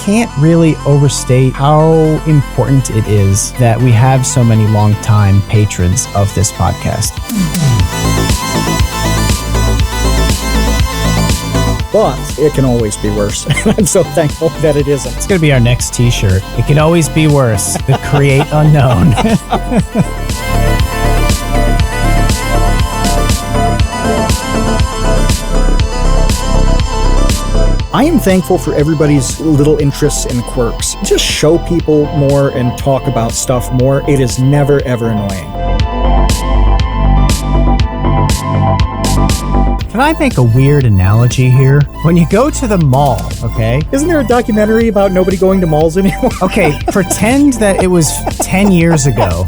can't really overstate how important it is that we have so many longtime patrons of this podcast. But it can always be worse. I'm so thankful that it isn't. It's going to be our next t-shirt. It can always be worse. The Create Unknown. I am thankful for everybody's little interests in quirks. Just show people more and talk about stuff more. It is never, ever annoying. Can I make a weird analogy here? When you go to the mall, okay? Isn't there a documentary about nobody going to malls anymore? Okay, pretend that it was 10 years ago.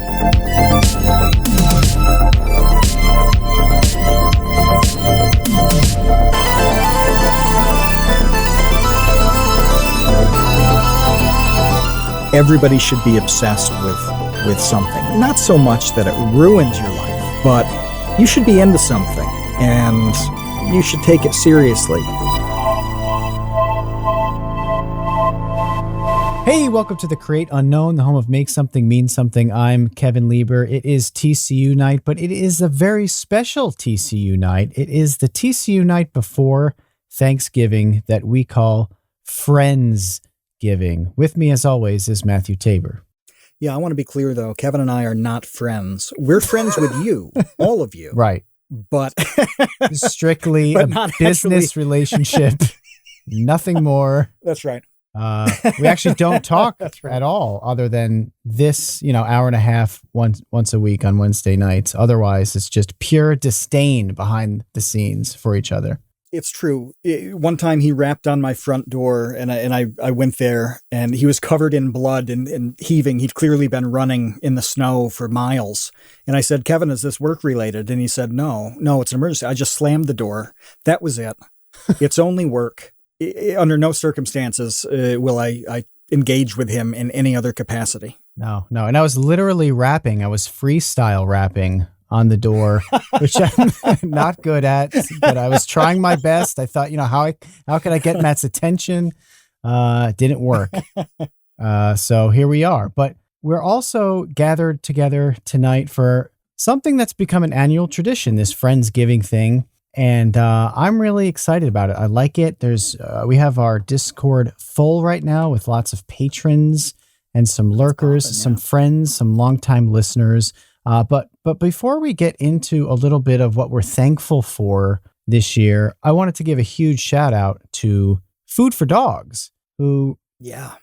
Everybody should be obsessed with something. Not so much that it ruins your life, but you should be into something, and you should take it seriously. Hey, welcome to the Create Unknown, the home of Make Something Mean Something. I'm Kevin Lieber. It is TCU night, but it is a very special TCU night. It is the TCU night before Thanksgiving that we call Friendsgiving. With me, as always, is Matthew Tabor. Yeah, I want to be clear, though. Kevin and I are not friends. We're friends with you, all of you. Right. But strictly but a business relationship. Nothing more. That's right. We actually don't talk at all other than this, hour and a half once a week on Wednesday nights. Otherwise, it's just pure disdain behind the scenes for each other. It's true. One time he rapped on my front door and I went there and he was covered in blood and heaving. He'd clearly been running in the snow for miles. And I said, Kevin, is this work related? And he said, no, it's an emergency. I just slammed the door. That was it. It's only work. Under no circumstances will I engage with him in any other capacity. No. And I was literally rapping. I was freestyle rapping on the door, which I'm not good at, but I was trying my best. I thought, how can I get Matt's attention? Didn't work. So here we are. But we're also gathered together tonight for something that's become an annual tradition, this Friendsgiving thing. And I'm really excited about it. I like it. We have our Discord full right now with lots of patrons and some lurkers, some friends, some longtime listeners. But before we get into a little bit of what we're thankful for this year, I wanted to give a huge shout out to Food for Dogs, who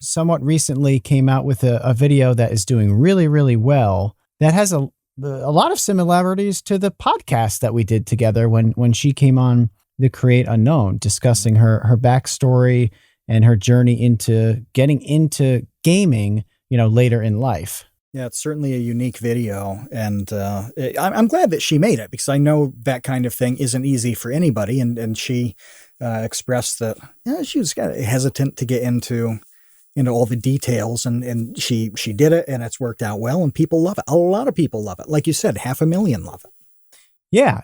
somewhat recently came out with a video that is doing really, really well. That has a lot of similarities to the podcast that we did together when she came on the Create Unknown, discussing her backstory and her journey into getting into gaming, later in life. Yeah, it's certainly a unique video, and I'm glad that she made it because I know that kind of thing isn't easy for anybody, and she expressed that she was kind of hesitant to get into all the details, and she did it, and it's worked out well, and people love it. A lot of people love it. Like you said, 500,000 love it. Yeah.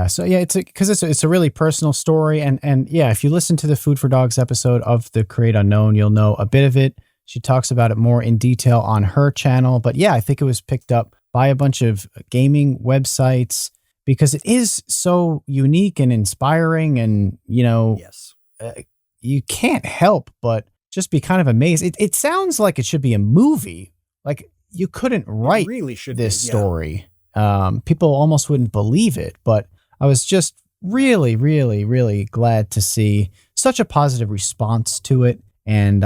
So it's a really personal story, and if you listen to the Food for Dogs episode of the Create Unknown, you'll know a bit of it. She talks about it more in detail on her channel. But I think it was picked up by a bunch of gaming websites because it is so unique and inspiring. And, you can't help but just be kind of amazed. It sounds like it should be a movie. Like you couldn't write this story. People almost wouldn't believe it. But I was just really, really, really glad to see such a positive response to it. And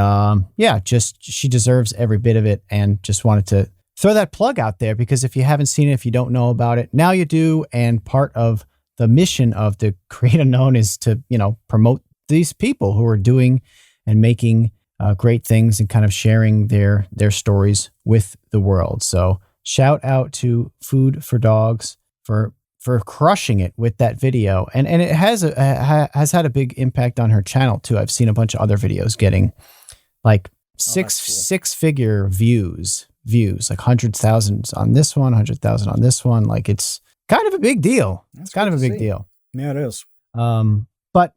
she deserves every bit of it, and just wanted to throw that plug out there because if you haven't seen it, if you don't know about it, now you do. And part of the mission of the Create Unknown is to, promote these people who are doing and making great things and kind of sharing their stories with the world. So shout out to Food for Dogs for crushing it with that video. And it has had a big impact on her channel too. I've seen a bunch of other videos getting like six figure views, like 100,000 on this one, 100,000 on this one. Like it's kind of a big deal. It's kind of a big deal. Yeah, it is. But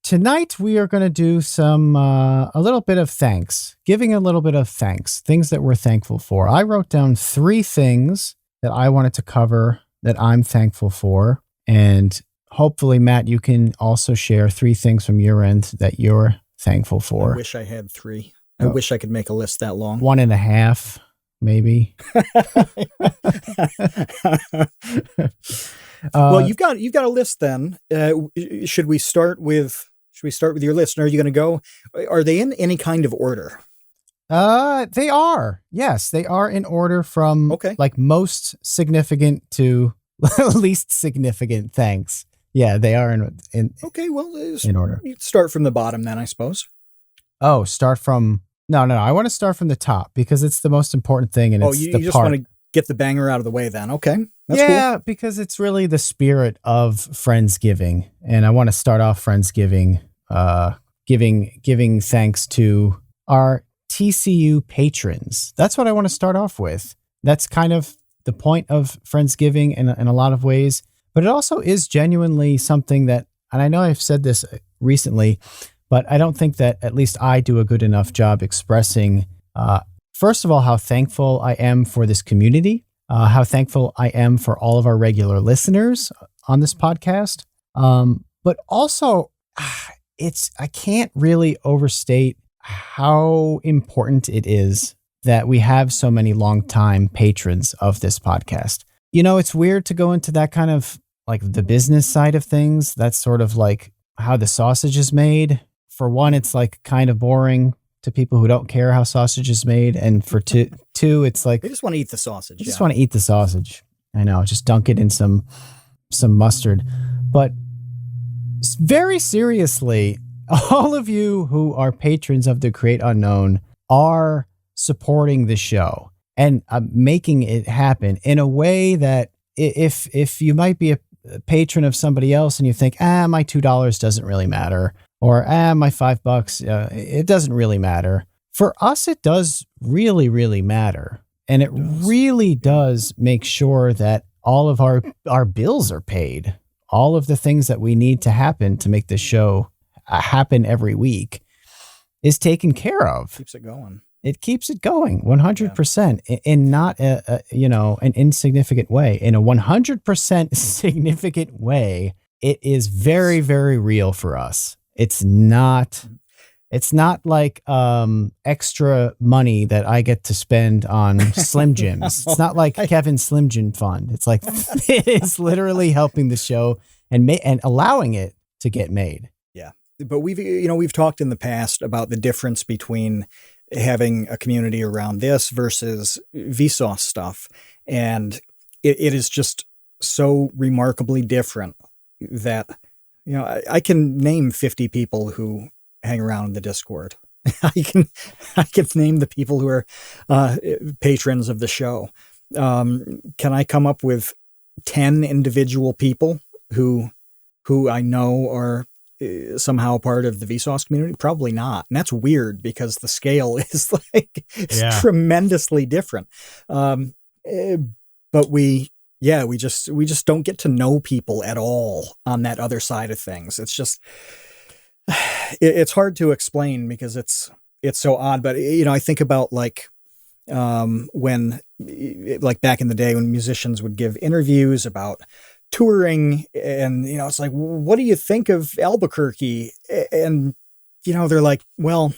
tonight we are going to do a little bit of thanks, giving a little bit of thanks, things that we're thankful for. I wrote down 3 things that I wanted to cover that I'm thankful for. And hopefully, Matt, you can also share 3 things from your end that you're thankful for. I wish I had 3. I wish I could make a list that long. 1.5, maybe. Well, you've got a list then. Should we start with your list? And are you going to go? Are they in any kind of order? They are. Yes, they are in order from like most significant to least significant. Thanks. Yeah, they are in Okay, well, in order. You start from the bottom then, I suppose. Oh, start from no. I want to start from the top because it's the most important thing, and it's you the just part. want to get the banger out of the way then. Okay, that's cool. Because it's really the spirit of Friendsgiving, and I want to start off Friendsgiving, giving thanks to our TCU patrons. That's what I want to start off with. That's kind of the point of Friendsgiving in a lot of ways, but it also is genuinely something that, and I know I've said this recently, but I don't think that at least I do a good enough job expressing, first of all, how thankful I am for this community, how thankful I am for all of our regular listeners on this podcast. But also I can't really overstate how important it is that we have so many longtime patrons of this podcast. You know, it's weird to go into that kind of like the business side of things. That's sort of like how the sausage is made. For one, it's like kind of boring to people who don't care how sausage is made. And for two, it's like they just want to eat the sausage. They just want to eat the sausage. I know, just dunk it in some mustard. But very seriously, all of you who are patrons of the Create Unknown are supporting the show and making it happen in a way that if you might be a patron of somebody else and you think, my $2 doesn't really matter, or my $5, it doesn't really matter. For us, it does really, really matter. And it really does make sure that all of our bills are paid. All of the things that we need to happen to make this show happen every week is taken care of. Keeps it going. It keeps it going 100% in not an insignificant way. In a 100% significant way, it is very, very real for us. It's not like extra money that I get to spend on Slim Jims. It's not like Kevin's Slim Jim Fund. It's like it is literally helping the show and allowing it to get made. Yeah, but we've talked in the past about the difference between having a community around this versus Vsauce stuff, and it is just so remarkably different that I can name 50 people who hang around in the Discord. I can name the people who are patrons of the show. Can I come up with 10 individual people who I know are somehow part of the Vsauce community? Probably not. And that's weird because the scale is tremendously different. But we just don't get to know people at all on that other side of things. It's just, it's hard to explain because it's so odd. But, I think about when back in the day when musicians would give interviews about touring and, it's like, what do you think of Albuquerque? And, they're like, well,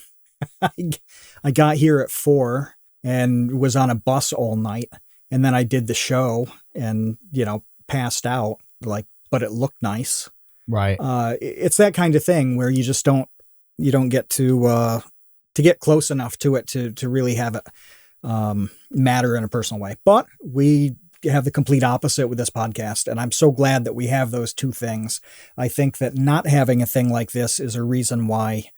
I got here at 4 and was on a bus all night. And then I did the show and, passed out, but it looked nice. Right. It's that kind of thing where you just don't get to get close enough to it to really have it matter in a personal way. But we have the complete opposite with this podcast. And I'm so glad that we have those two things. I think that not having a thing like this is a reason why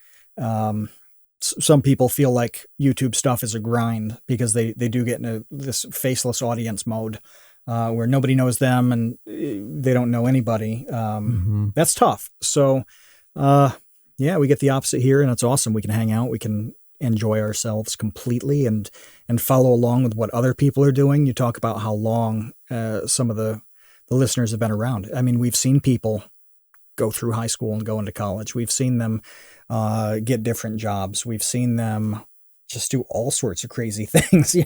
some people feel like YouTube stuff is a grind because they do get into this faceless audience mode where nobody knows them and they don't know anybody. That's tough. So, we get the opposite here and it's awesome. We can hang out. We can enjoy ourselves completely and follow along with what other people are doing. You talk about how long some of the listeners have been around. I mean, we've seen people go through high school and go into college. We've seen them get different jobs. We've seen them just do all sorts of crazy things,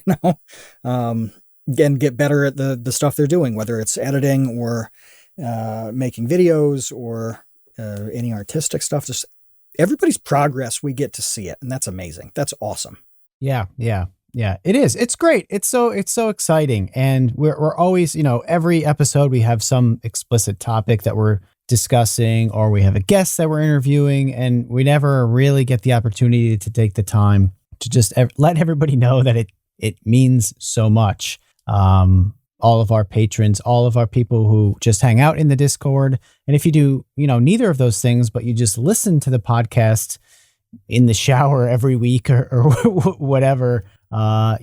and get better at the stuff they're doing, whether it's editing or making videos or any artistic stuff. Just everybody's progress, we get to see it, and that's amazing. That's awesome. Yeah. It is. It's great. It's so exciting, and we're always, every episode we have some explicit topic that we're discussing, or we have a guest that we're interviewing, and we never really get the opportunity to take the time to just let everybody know that it means so much. All of our patrons, all of our people who just hang out in the Discord. And if you do, neither of those things, but you just listen to the podcast in the shower every week or whatever,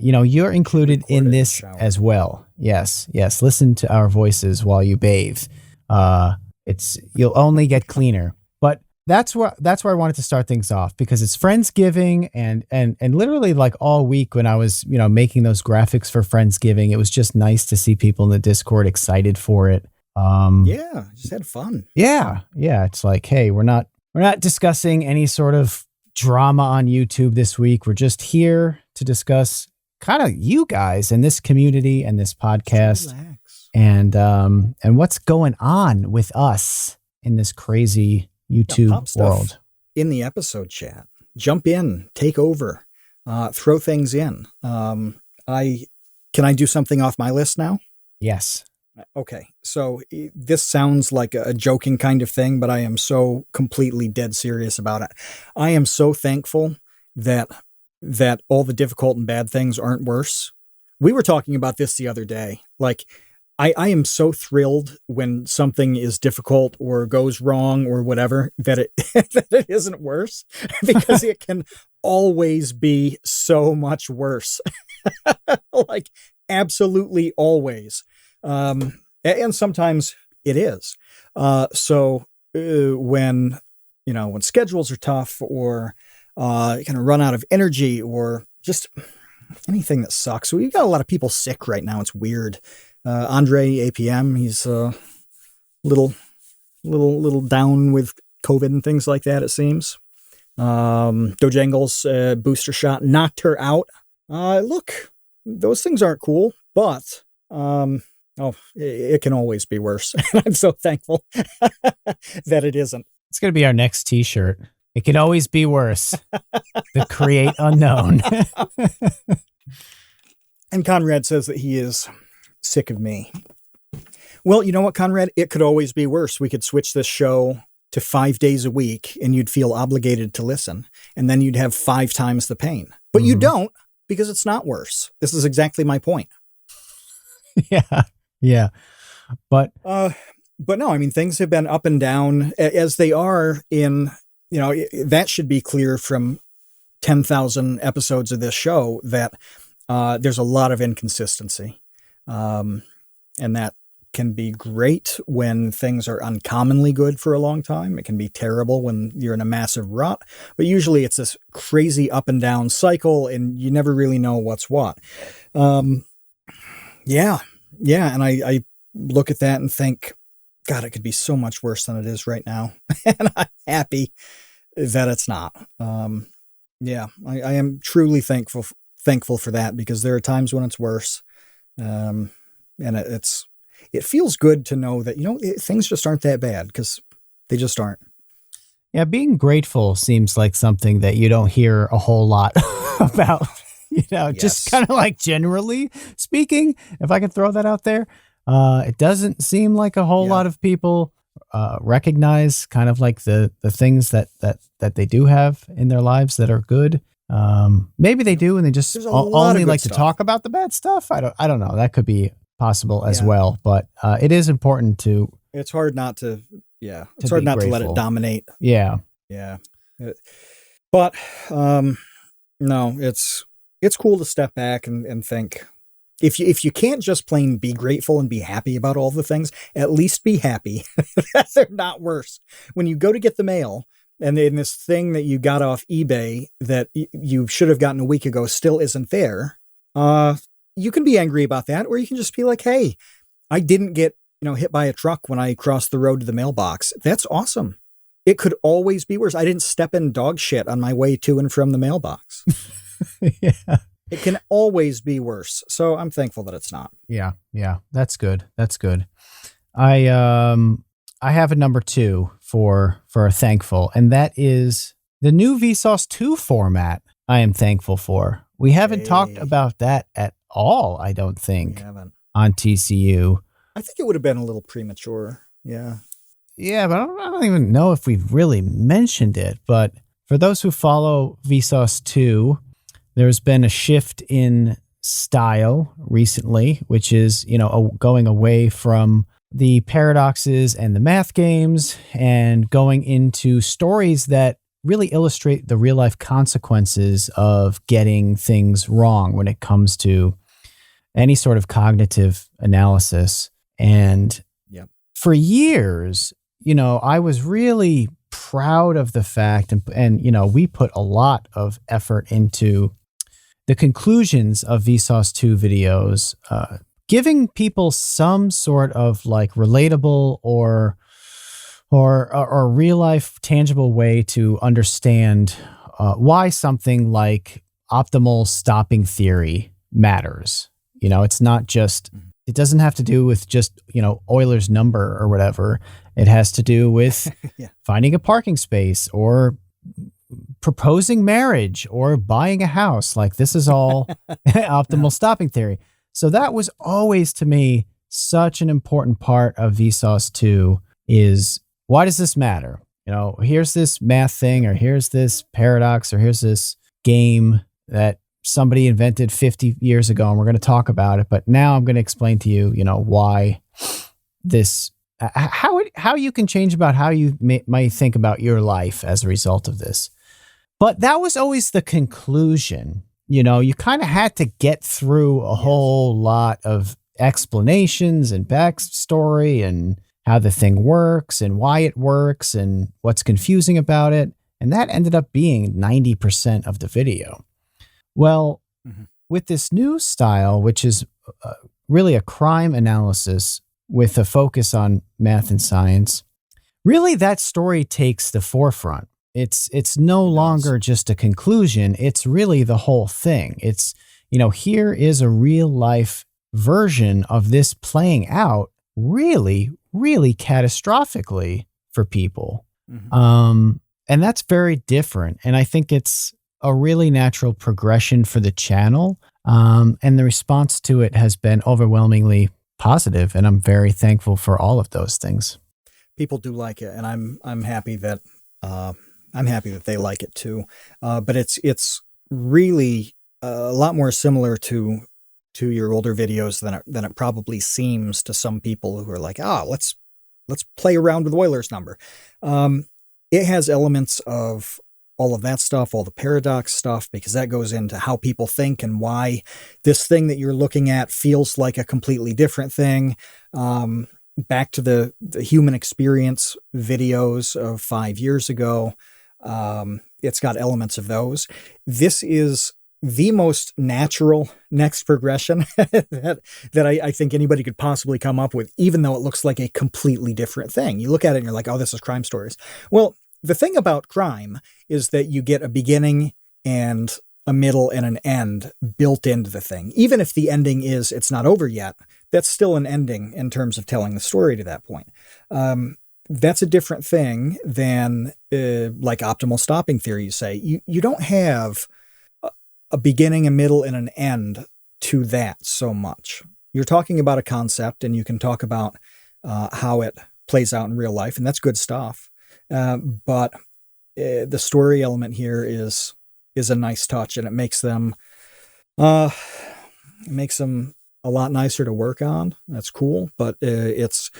you're included in this as well. Yes. Listen to our voices while you bathe. You'll only get cleaner. But that's where I wanted to start things off, because it's Friendsgiving, and literally like all week when I was, making those graphics for Friendsgiving, it was just nice to see people in the Discord excited for it. Just had fun. Yeah. It's like, hey, we're not discussing any sort of drama on YouTube this week. We're just here to discuss kind of you guys and this community and this podcast. Relax. And what's going on with us in this crazy YouTube world. In the episode chat, jump in, take over, throw things in. Can I do something off my list now? Yes. Okay. So this sounds like a joking kind of thing, but I am so completely dead serious about it. I am so thankful that all the difficult and bad things aren't worse. We were talking about this the other day. Like, I am so thrilled when something is difficult or goes wrong or whatever, that it isn't worse, because it can always be so much worse. Like, absolutely always. And sometimes it is. So when schedules are tough, or you kind of run out of energy, or just anything that sucks. We've got a lot of people sick right now. It's weird. Andre APM, he's little down with COVID and things like that, it seems. Dojangles booster shot knocked her out. Look, those things aren't cool, but it can always be worse. I'm so thankful that it isn't. It's going to be our next t-shirt. It can always be worse. The create unknown. And Conrad says that he is sick of me. Well, you know what, Conrad? It could always be worse. We could switch this show to 5 days a week, and you'd feel obligated to listen, and then you'd have 5 times the pain. But you don't, because it's not worse. This is exactly my point. Yeah. But no, I mean, things have been up and down as they are in, that should be clear from 10,000 episodes of this show, that there's a lot of inconsistency. And that can be great when things are uncommonly good for a long time. It can be terrible when you're in a massive rut, but usually it's this crazy up and down cycle, and you never really know what's what. Yeah. And I look at that and think, God, it could be so much worse than it is right now. And I'm happy that it's not. I am truly thankful for that, because there are times when it's worse. And it feels good to know that, things just aren't that bad, because they just aren't. Yeah. Being grateful seems like something that you don't hear a whole lot about, Yes. Just kind of like generally speaking, if I could throw that out there. It doesn't seem like a whole lot of people recognize kind of like the things that they do have in their lives that are good. Maybe they do, and they just only like to talk about the bad stuff. I don't know. That could be possible as well, but it is important to. It's hard not to. Yeah, it's hard not to let it dominate. Yeah. But no, it's cool to step back and think. If you can't just plain be grateful and be happy about all the things, at least be happy that they're not worse. When you go to get the mail, and then this thing that you got off eBay that you should have gotten a week ago still isn't there, you can be angry about that, or you can just be like, hey, I didn't get hit by a truck when I crossed the road to the mailbox. That's awesome. It could always be worse. I didn't step in dog shit on my way to and from the mailbox. Yeah. It can always be worse. So I'm thankful that it's not. Yeah. Yeah. That's good. That's good. I have a number 2 for thankful, and that is the new Vsauce 2 format. I am thankful for. We haven't talked about that at all, I don't think, on TCU. I think it would have been a little premature. Yeah. Yeah, but I don't even know if we've really mentioned it. But for those who follow Vsauce 2, there's been a shift in style recently, which is, going away from the paradoxes and the math games and going into stories that really illustrate the real life consequences of getting things wrong when it comes to any sort of cognitive analysis. And for years, I was really proud of the fact, and we put a lot of effort into the conclusions of Vsauce 2 videos, giving people some sort of like relatable or real life tangible way to understand why something like optimal stopping theory matters. It's not just, it doesn't have to do with just, Euler's number or whatever. It has to do with finding a parking space or proposing marriage or buying a house. Like, this is all optimal stopping theory. So that was always, to me, such an important part of Vsauce 2 is, why does this matter? Here's this math thing, or here's this paradox, or here's this game that somebody invented 50 years ago, and we're going to talk about it. But now I'm going to explain to you, why this, how you can change about how you might think about your life as a result of this. But that was always the conclusion. You kind of had to get through a whole lot of explanations and backstory and how the thing works and why it works and what's confusing about it. And that ended up being 90% of the video. Well, with this new style, which is really a crime analysis with a focus on math and science, really that story takes the forefront. It's no longer just a conclusion. It's really the whole thing. It's, here is a real life version of this playing out really, really catastrophically for people. And that's very different. And I think it's a really natural progression for the channel. And the response to it has been overwhelmingly positive. And I'm very thankful for all of those things. People do like it. And I'm happy that, they like it too. But it's really a lot more similar to your older videos than it probably seems to some people who are like, let's play around with Euler's number. It has elements of all of that stuff, all the paradox stuff, because that goes into how people think and why this thing that you're looking at feels like a completely different thing. Back to the human experience videos of 5 years ago. It's got elements of those. This is the most natural next progression that I think anybody could possibly come up with, even though it looks like a completely different thing. You look at it and you're like, oh, this is crime stories. Well, the thing about crime is that you get a beginning and a middle and an end built into the thing. Even if the ending is, it's not over yet, that's still an ending in terms of telling the story to that point. That's a different thing than like optimal stopping theory, you say. You don't have a beginning, a middle, and an end to that so much. You're talking about a concept, and you can talk about how it plays out in real life, and that's good stuff. But the story element here is a nice touch, and it makes them a lot nicer to work on. That's cool, but it's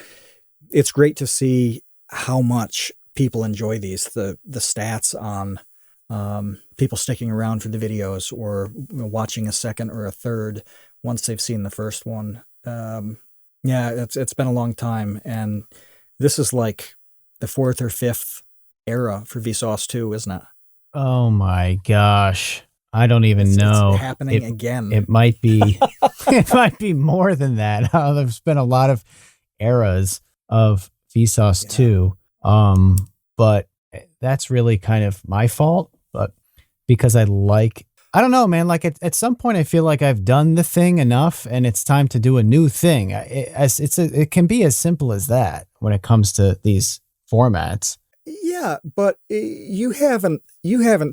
great to see how much people enjoy these. The stats on people sticking around for the videos or watching a second or a third once they've seen the first one. It's been a long time, and this is like the 4th or 5th era for Vsauce 2, isn't it? Oh my gosh. I don't even know. It's happening again. It might be, it might be more than that. There's been a lot of eras of Vsauce 2. But that's really kind of my fault. But because I don't know, man, like at some point I feel like I've done the thing enough and it's time to do a new thing. It can be as simple as that when it comes to these formats. Yeah, but you haven't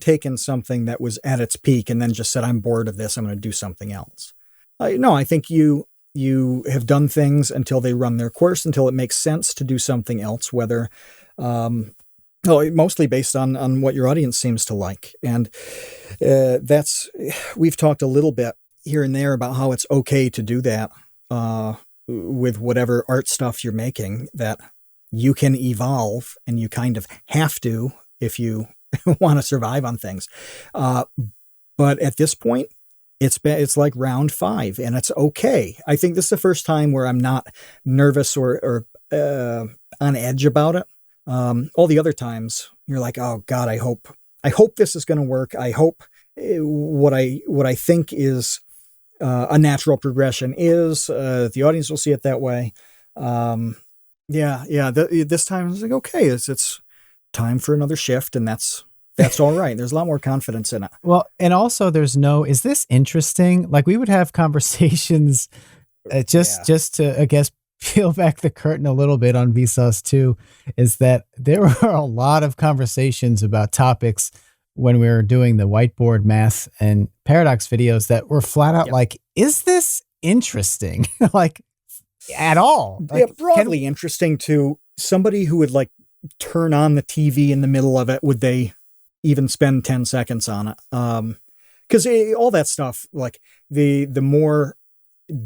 taken something that was at its peak and then just said, I'm bored of this, I'm going to do something else. No, I think you have done things until they run their course, until it makes sense to do something else, whether mostly based on what your audience seems to like. And we've talked a little bit here and there about how it's okay to do that with whatever art stuff you're making, that you can evolve and you kind of have to if you want to survive on things. But at this point, it's like round 5 and it's okay. I think this is the first time where I'm not nervous or on edge about it. All the other times you're like, oh God, I hope this is going to work. I hope what I think is a natural progression is the audience will see it that way. This time it's like, okay, it's time for another shift, and that's all right. There's a lot more confidence in it. Well, and also is this interesting? Like we would have conversations just to, I guess, peel back the curtain a little bit on Vsauce 2, is that there were a lot of conversations about topics when we were doing the whiteboard math and paradox videos that were flat out like, is this interesting? Like at all? Like, broadly interesting to somebody who would like turn on the TV in the middle of it. Would they even spend 10 seconds on it? Because all that stuff, like the more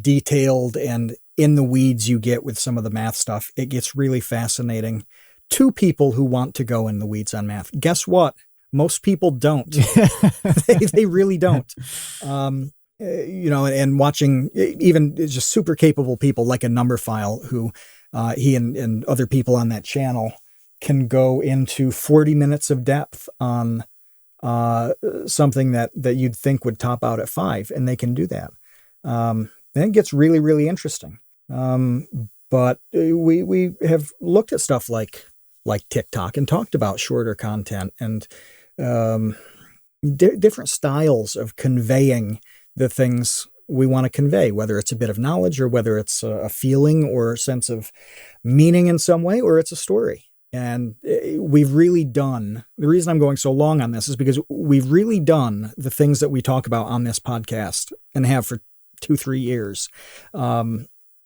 detailed and in the weeds you get with some of the math stuff, it gets really fascinating to people who want to go in the weeds on math. Guess what? Most people don't. they really don't. And watching even just super capable people like a Numberphile, who he and other people on that channel can go into 40 minutes of depth on something that you'd think would top out at 5, and they can do that. Then it gets really, really interesting. But we have looked at stuff like TikTok and talked about shorter content and different styles of conveying the things we want to convey, whether it's a bit of knowledge or whether it's a feeling or a sense of meaning in some way, or it's a story. And we've really done, the reason I'm going so long on this is because we've really done the things that we talk about on this podcast and have for 2-3 years,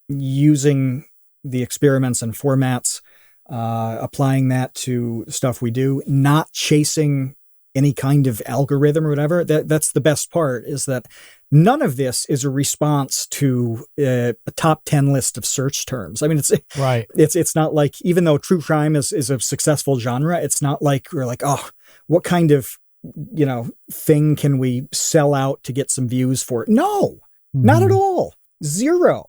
using the experiments and formats, applying that to stuff we do, not chasing any kind of algorithm or whatever. That's the best part, is that none of this is a response to a top 10 list of search terms. I mean, it's right. It's not like, even though true crime is a successful genre, it's not like we're like, oh, what kind of, thing can we sell out to get some views for? No, not at all. 0.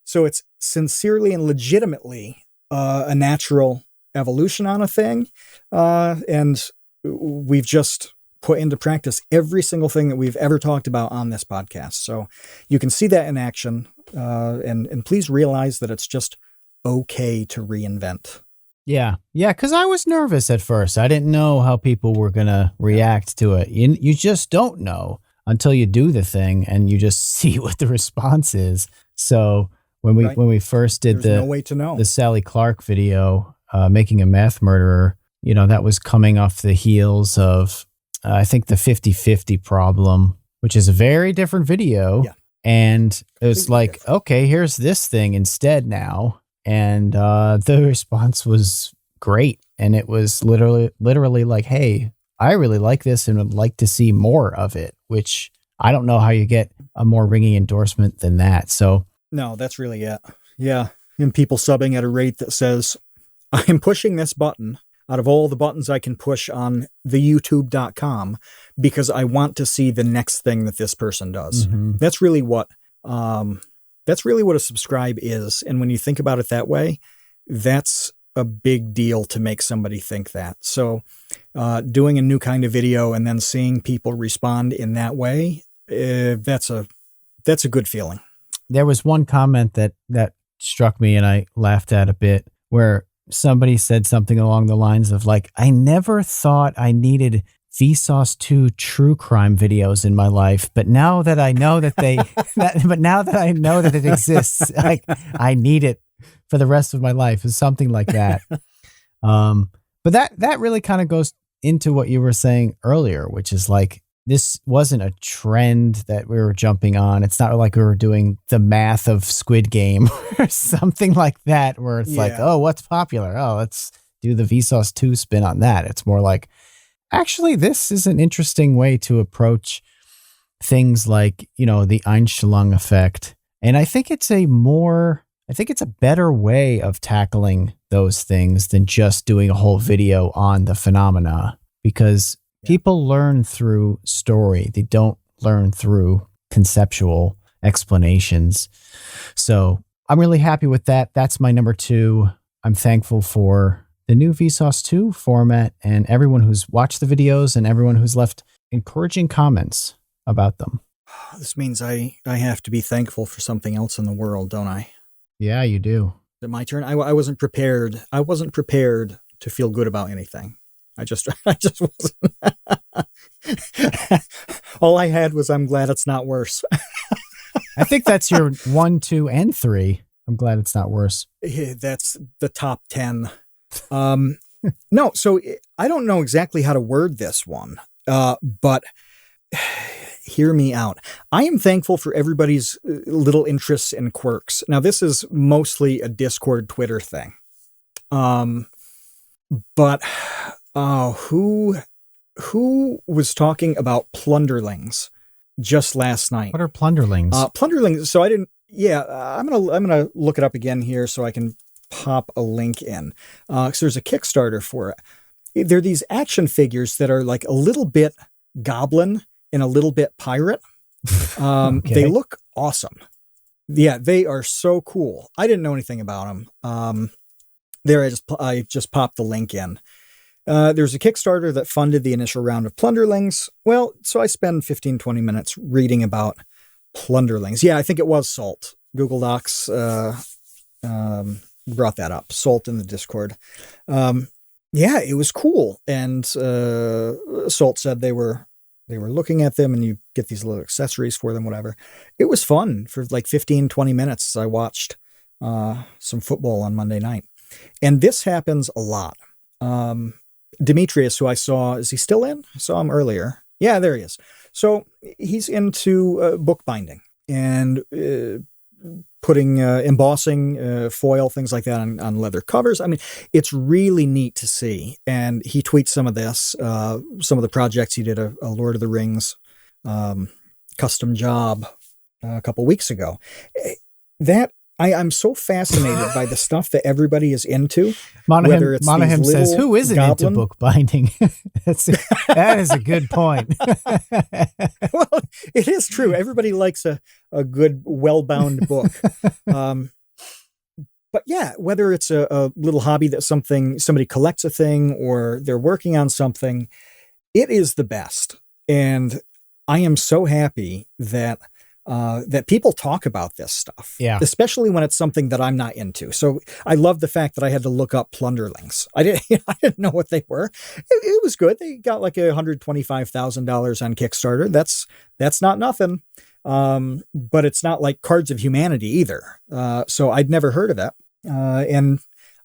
So it's sincerely and legitimately a natural evolution on a thing. And we've just put into practice every single thing that we've ever talked about on this podcast. So you can see that in action. And please realize that it's just okay to reinvent. Yeah. Yeah. Cause I was nervous at first. I didn't know how people were going to react to it. You just don't know until you do the thing and you just see what the response is. So when we first did no way to know. The Sally Clark video, Making a Math Murderer, that was coming off the heels of, I think, the 50-50 problem, which is a very different video. Yeah. And it was like, okay, here's this thing instead now. And the response was great. And it was literally like, hey, I really like this and would like to see more of it, which I don't know how you get a more ringing endorsement than that. So no, that's really it. Yeah. And people subbing at a rate that says, I'm pushing this button out of all the buttons I can push on the youtube.com because I want to see the next thing that this person does. Mm-hmm. That's really what a subscribe is. And when you think about it that way, that's a big deal to make somebody think that. So doing a new kind of video and then seeing people respond in that way, that's a good feeling. There was one comment that struck me and I laughed at a bit, where somebody said something along the lines of like, I never thought I needed Vsauce 2 true crime videos in my life, but now that I know that I know that it exists, like I need it for the rest of my life, is something like that. But that really kind of goes into what you were saying earlier, which is like, this wasn't a trend that we were jumping on. It's not like we were doing the math of Squid Game or something like that, where it's like, oh, what's popular? Oh, let's do the Vsauce 2 spin on that. It's more like, actually, this is an interesting way to approach things like, the Einstellung effect. And I think it's a better way of tackling those things than just doing a whole video on the phenomena, because people learn through story. They don't learn through conceptual explanations. So I'm really happy with that. That's my number 2. I'm thankful for the new Vsauce 2 format and everyone who's watched the videos and everyone who's left encouraging comments about them. This means I have to be thankful for something else in the world, don't I? Yeah, you do. Is it my turn? I wasn't prepared. I wasn't prepared to feel good about anything. I just wasn't. All I had was, I'm glad it's not worse. I think that's your 1, 2, and 3. I'm glad it's not worse. That's the top 10. No, so I don't know exactly how to word this one, but hear me out. I am thankful for everybody's little interests in quirks. Now, this is mostly a Discord, Twitter thing. But who was talking about Plunderlings just last night? What are Plunderlings? Plunderlings. So I didn't. Yeah, I'm gonna look it up again here so I can pop a link in. So there's a Kickstarter for it. They're these action figures that are like a little bit goblin and a little bit pirate. Okay. They look awesome. Yeah, they are so cool. I didn't know anything about them. There, I just popped the link in. There's a Kickstarter that funded the initial round of Plunderlings. Well, so I spend 15, 20 minutes reading about Plunderlings. Yeah, I think it was Salt. Google Docs brought that up. Salt in the Discord. Yeah, it was cool. And Salt said they were looking at them and you get these little accessories for them, whatever. It was fun for like 15, 20 minutes. I watched some football on Monday night. And this happens a lot. Demetrius, who I saw, is he still in? I saw him earlier. Yeah, there he is. So he's into bookbinding and putting embossing, foil, things like that on leather covers. I mean, it's really neat to see. And he tweets some of this, some of the projects he did, a Lord of the Rings custom job a couple weeks ago. That I'm so fascinated by the stuff that everybody is into. Monahan says, who isn't into bookbinding? That is a good point. Well, it is true. Everybody likes a good, well-bound book. But yeah, whether it's a little hobby that somebody collects a thing or they're working on something, it is the best. And I am so happy that people talk about this stuff, especially when it's something that I'm not into. So I love the fact that I had to look up Plunderlings. I didn't know what they were. It was good. They got like $125,000 on Kickstarter. That's not nothing. But it's not like Cards of Humanity either. So I'd never heard of that. And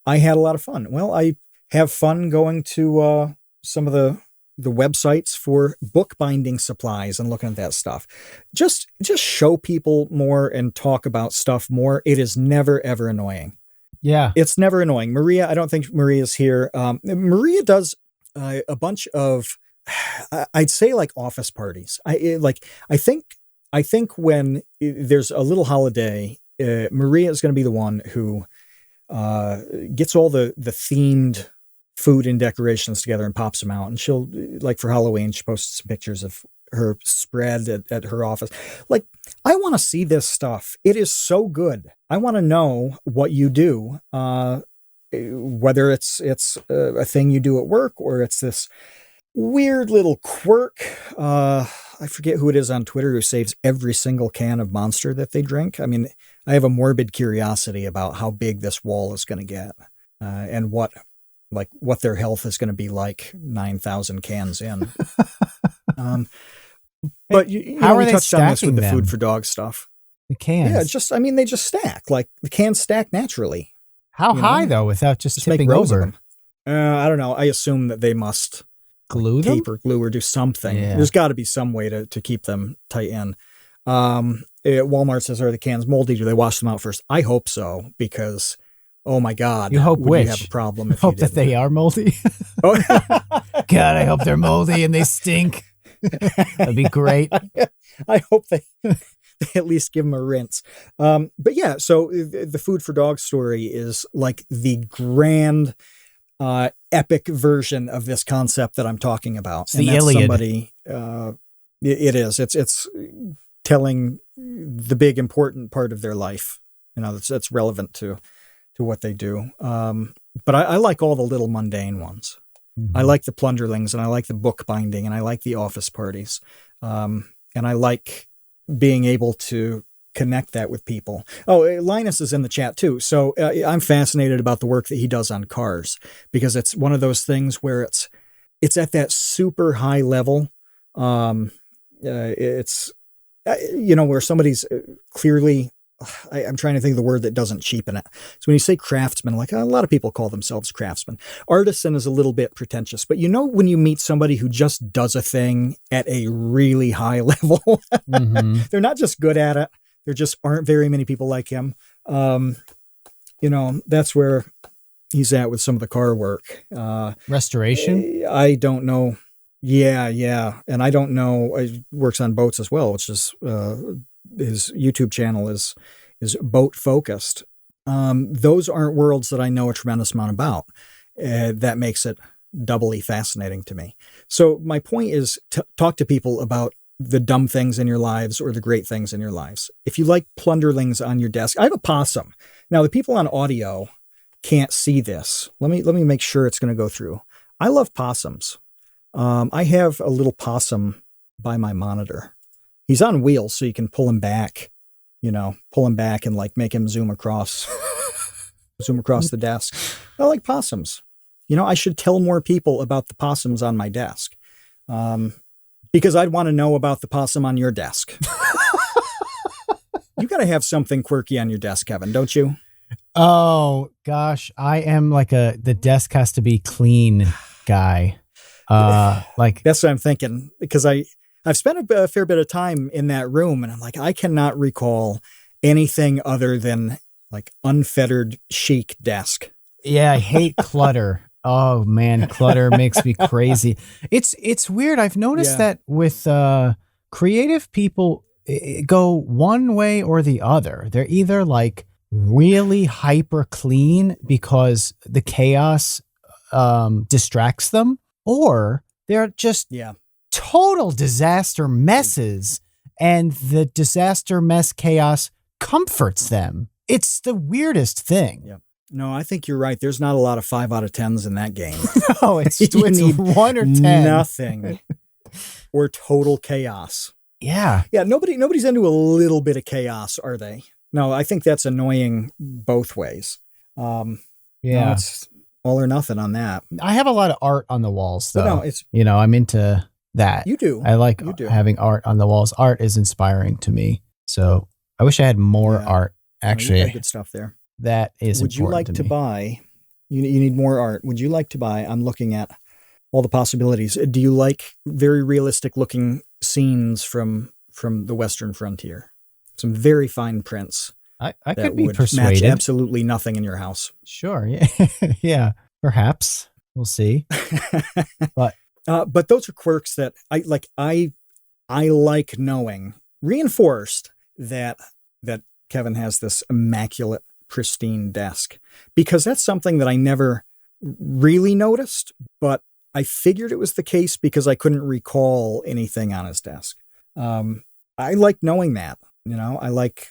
I had a lot of fun. Well, I have fun going to some of the websites for bookbinding supplies and looking at that stuff. Just show people more and talk about stuff more. It is never, ever annoying. Yeah. It's never annoying. Maria, I don't think Maria's here. Maria does a bunch of, I'd say like office parties. I think when there's a little holiday, Maria is going to be the one who gets all the themed food and decorations together and pops them out. And she'll, like for Halloween, she posted some pictures of her spread at her office. Like, I want to see this stuff. It is so good. I want to know what you do, whether it's a thing you do at work or it's this weird little quirk. I forget who it is on Twitter who saves every single can of Monster that they drink. I mean, I have a morbid curiosity about how big this wall is going to get, and what their health is going to be like 9,000 cans in. But how are we they touched on this stacking with the them? food for dogs stuff. The cans. Yeah, they just stack. Like the cans stack naturally. How high though, without just make tipping rows of over? them. I don't know. I assume that they must Glue them? tape or glue or do something. Yeah. There's got to be some way to keep them tight in. Walmart says, are the cans moldy? Do they wash them out first? I hope so, because, oh my God. You hope would you which? have a problem if Hope you that they are moldy. Oh. God, I hope they're moldy and they stink. That'd be great. I hope they at least give them a rinse. But yeah, so the food for dogs story is like the grand, epic version of this concept that I'm talking about. It's the Iliad. Somebody, it is. It's telling the big important part of their life. That's relevant to what they do. But I like all the little mundane ones. Mm-hmm. I like the Plunderlings, and I like the bookbinding, and I like the office parties. And I like being able to connect that with people. Oh, Linus is in the chat too. So I'm fascinated about the work that he does on cars, because it's one of those things where it's at that super high level. It's, where somebody's clearly, I'm trying to think of the word that doesn't cheapen it. So when you say craftsman, like a lot of people call themselves craftsmen. Artisan is a little bit pretentious, but when you meet somebody who just does a thing at a really high level, mm-hmm. They're not just good at it. There just aren't very many people like him. That's where he's at with some of the car work. Restoration? I don't know. Yeah. And I don't know. He works on boats as well, which is, his YouTube channel is boat focused. Those aren't worlds that I know a tremendous amount about. That makes it doubly fascinating to me. So my point is to talk to people about the dumb things in your lives or the great things in your lives. If you like Plunderlings on your desk, I have a possum. Now the people on audio can't see this. Let me make sure it's going to go through. I love possums. I have a little possum by my monitor. He's on wheels, so you can pull him back and like make him zoom across the desk. I like possums. I should tell more people about the possums on my desk. Because I'd want to know about the possum on your desk. You got to have something quirky on your desk, Kevin, don't you? Oh gosh, I am like the desk has to be clean guy. That's what I'm thinking, because I've spent a fair bit of time in that room, and I'm like, I cannot recall anything other than like unfettered chic desk. Yeah, I hate clutter. Oh man, clutter makes me crazy. It's weird. I've noticed that with creative people, go one way or the other. They're either like really hyper clean because the chaos distracts them, or they're just total disaster messes, and the disaster mess chaos comforts them. It's the weirdest thing. Yeah. No, I think you're right. There's not a lot of 5 out of 10s in that game. No, it's 1 or 10. Nothing. Or total chaos. Yeah. Yeah, nobody's into a little bit of chaos, are they? No, I think that's annoying both ways. No, it's all or nothing on that. I have a lot of art on the walls, though. But no, I'm into that. You do. I like having art on the walls. Art is inspiring to me. So I wish I had more art, actually. You got good stuff there. That is Would you like to buy, you need more art. Would you like to buy, I'm looking at all the possibilities. Do you like very realistic looking scenes from the Western frontier? Some very fine prints. I could be persuaded. Match absolutely nothing in your house. Sure. Yeah. Yeah. Perhaps. We'll see. But those are quirks that I like. I like knowing, reinforced that Kevin has this immaculate, pristine desk, because that's something that I never really noticed, but I figured it was the case because I couldn't recall anything on his desk. I like knowing that, I like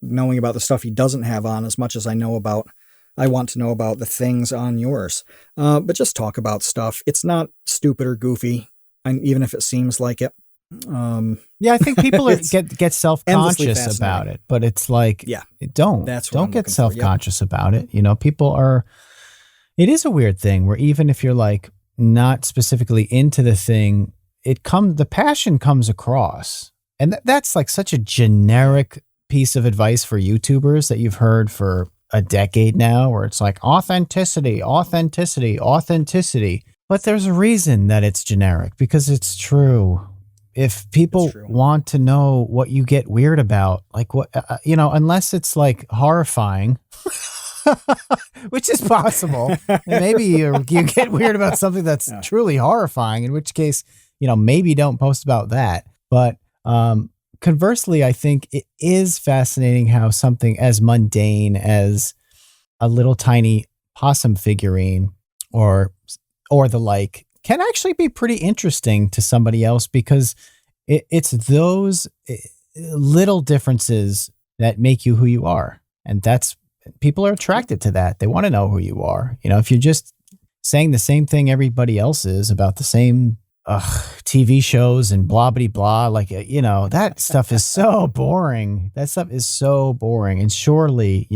knowing about the stuff he doesn't have on as much as I want to know about the things on yours. But just talk about stuff. It's not stupid or goofy, even if it seems like it. Yeah, I think people get self-conscious fascinating. about it, but it's like, don't get self-conscious about it. You know, it is a weird thing where even if you're like not specifically into the thing, the passion comes across. And that's like such a generic piece of advice for YouTubers that you've heard for a decade now, where it's like authenticity. But there's a reason that it's generic, because it's true. If people want to know what you get weird about, like what, unless it's like horrifying, which is possible, and maybe you get weird about something that's truly horrifying, in which case, maybe don't post about that. But conversely, I think it is fascinating how something as mundane as a little tiny possum figurine or the like can actually be pretty interesting to somebody else, because it's those little differences that make you who you are. And people are attracted to that. They want to know who you are. If you're just saying the same thing everybody else is about the same TV shows and blah, blah, blah, like, that stuff is so boring. That stuff is so boring. And surely,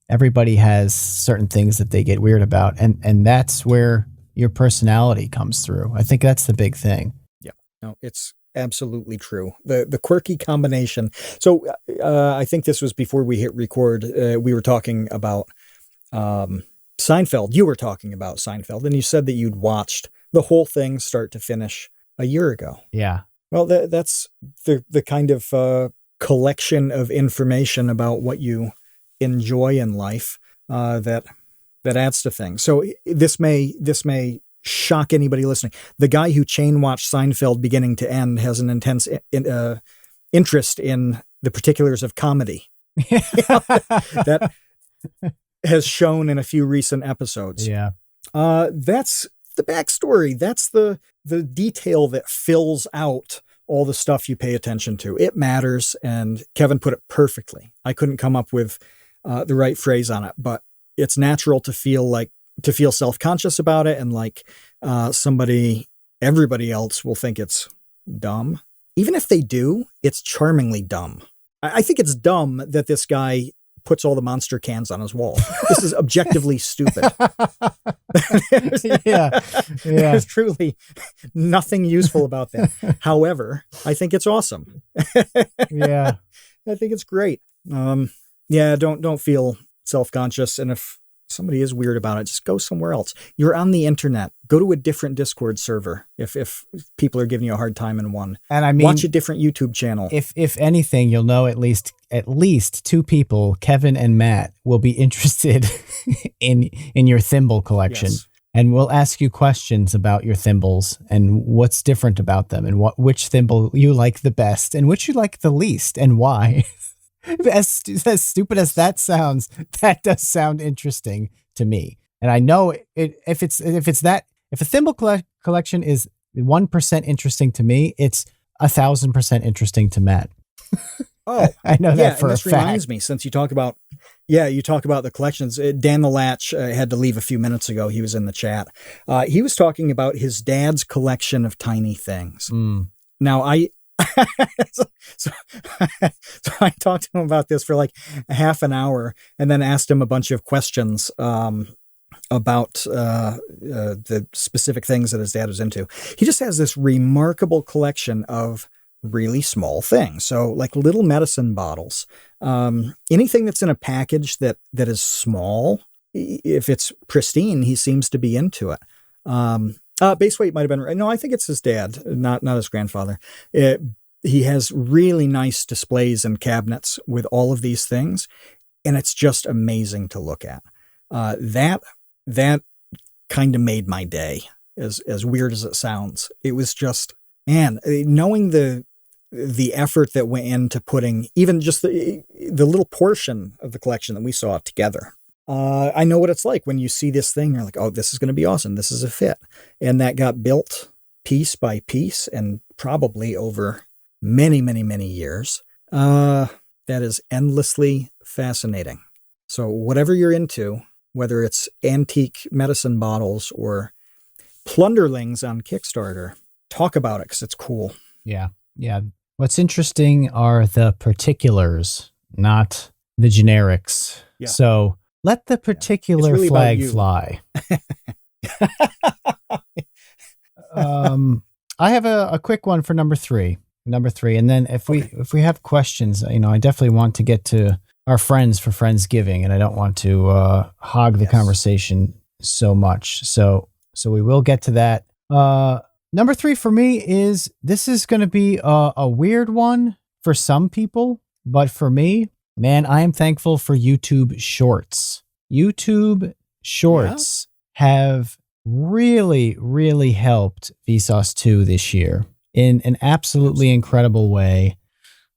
everybody has certain things that they get weird about. And that's where your personality comes through. I think that's the big thing. Yeah, no, it's absolutely true. The quirky combination. So I think this was before we hit record. We were talking about Seinfeld. You were talking about Seinfeld, and you said that you'd watched the whole thing start to finish a year ago. Yeah. Well, that's the kind of collection of information about what you enjoy in life that adds to things. So this may shock anybody listening. The guy who chain watched Seinfeld beginning to end has an intense interest in the particulars of comedy. That has shown in a few recent episodes. Yeah. That's the backstory. That's the detail that fills out all the stuff you pay attention to. It matters. And Kevin put it perfectly. I couldn't come up with the right phrase on it, but it's natural to feel self-conscious about it. And like everybody else will think it's dumb. Even if they do, it's charmingly dumb. I think it's dumb that this guy puts all the monster cans on his wall. This is objectively stupid. There's truly nothing useful about that. However, I think it's awesome. Yeah. I think it's great. Don't feel self-conscious. And if somebody is weird about it, just go somewhere else. You're on the internet. Go to a different Discord server if people are giving you a hard time in one. And I mean, watch a different YouTube channel. If anything, you'll know at least two people, Kevin and Matt, will be interested in your thimble collection. Yes. And we'll ask you questions about your thimbles and what's different about them, and which thimble you like the best and which you like the least and why. As stupid as that sounds, that does sound interesting to me. And I know if a thimble collection is 1% interesting to me, it's 1,000% interesting to Matt. Oh, I know that for a fact. This reminds me, since you talk about the collections. Dan the Latch had to leave a few minutes ago. He was in the chat. He was talking about his dad's collection of tiny things. Mm. Now so I talked to him about this for like a half an hour, and then asked him a bunch of questions about the specific things that his dad was into. He just has this remarkable collection of really small things. So like little medicine bottles, anything that's in a package that is small. If it's pristine, he seems to be into it. Base weight might have been right. No, I think it's his dad, not his grandfather. He has really nice displays and cabinets with all of these things, and it's just amazing to look at. That kind of made my day, as weird as it sounds. It was just, man, knowing the effort that went into putting even just the little portion of the collection that we saw together. I know what it's like when you see this thing, you're like, oh, this is going to be awesome. This is a fit. And that got built piece by piece and probably over many, many, many years. That is endlessly fascinating. So whatever you're into, whether it's antique medicine bottles or Plunderlings on Kickstarter, talk about it because it's cool. Yeah. Yeah. What's interesting are the particulars, not the generics. Yeah. So let the particular really flag fly. I have a quick one for number three, and then if we have questions, I definitely want to get to our friends for Friendsgiving, and I don't want to hog the conversation so much. So we will get to that. Number three for me is, this is going to be a weird one for some people, but for me, man, I am thankful for YouTube Shorts. YouTube Shorts have really, really helped Vsauce 2 this year in an absolutely incredible way.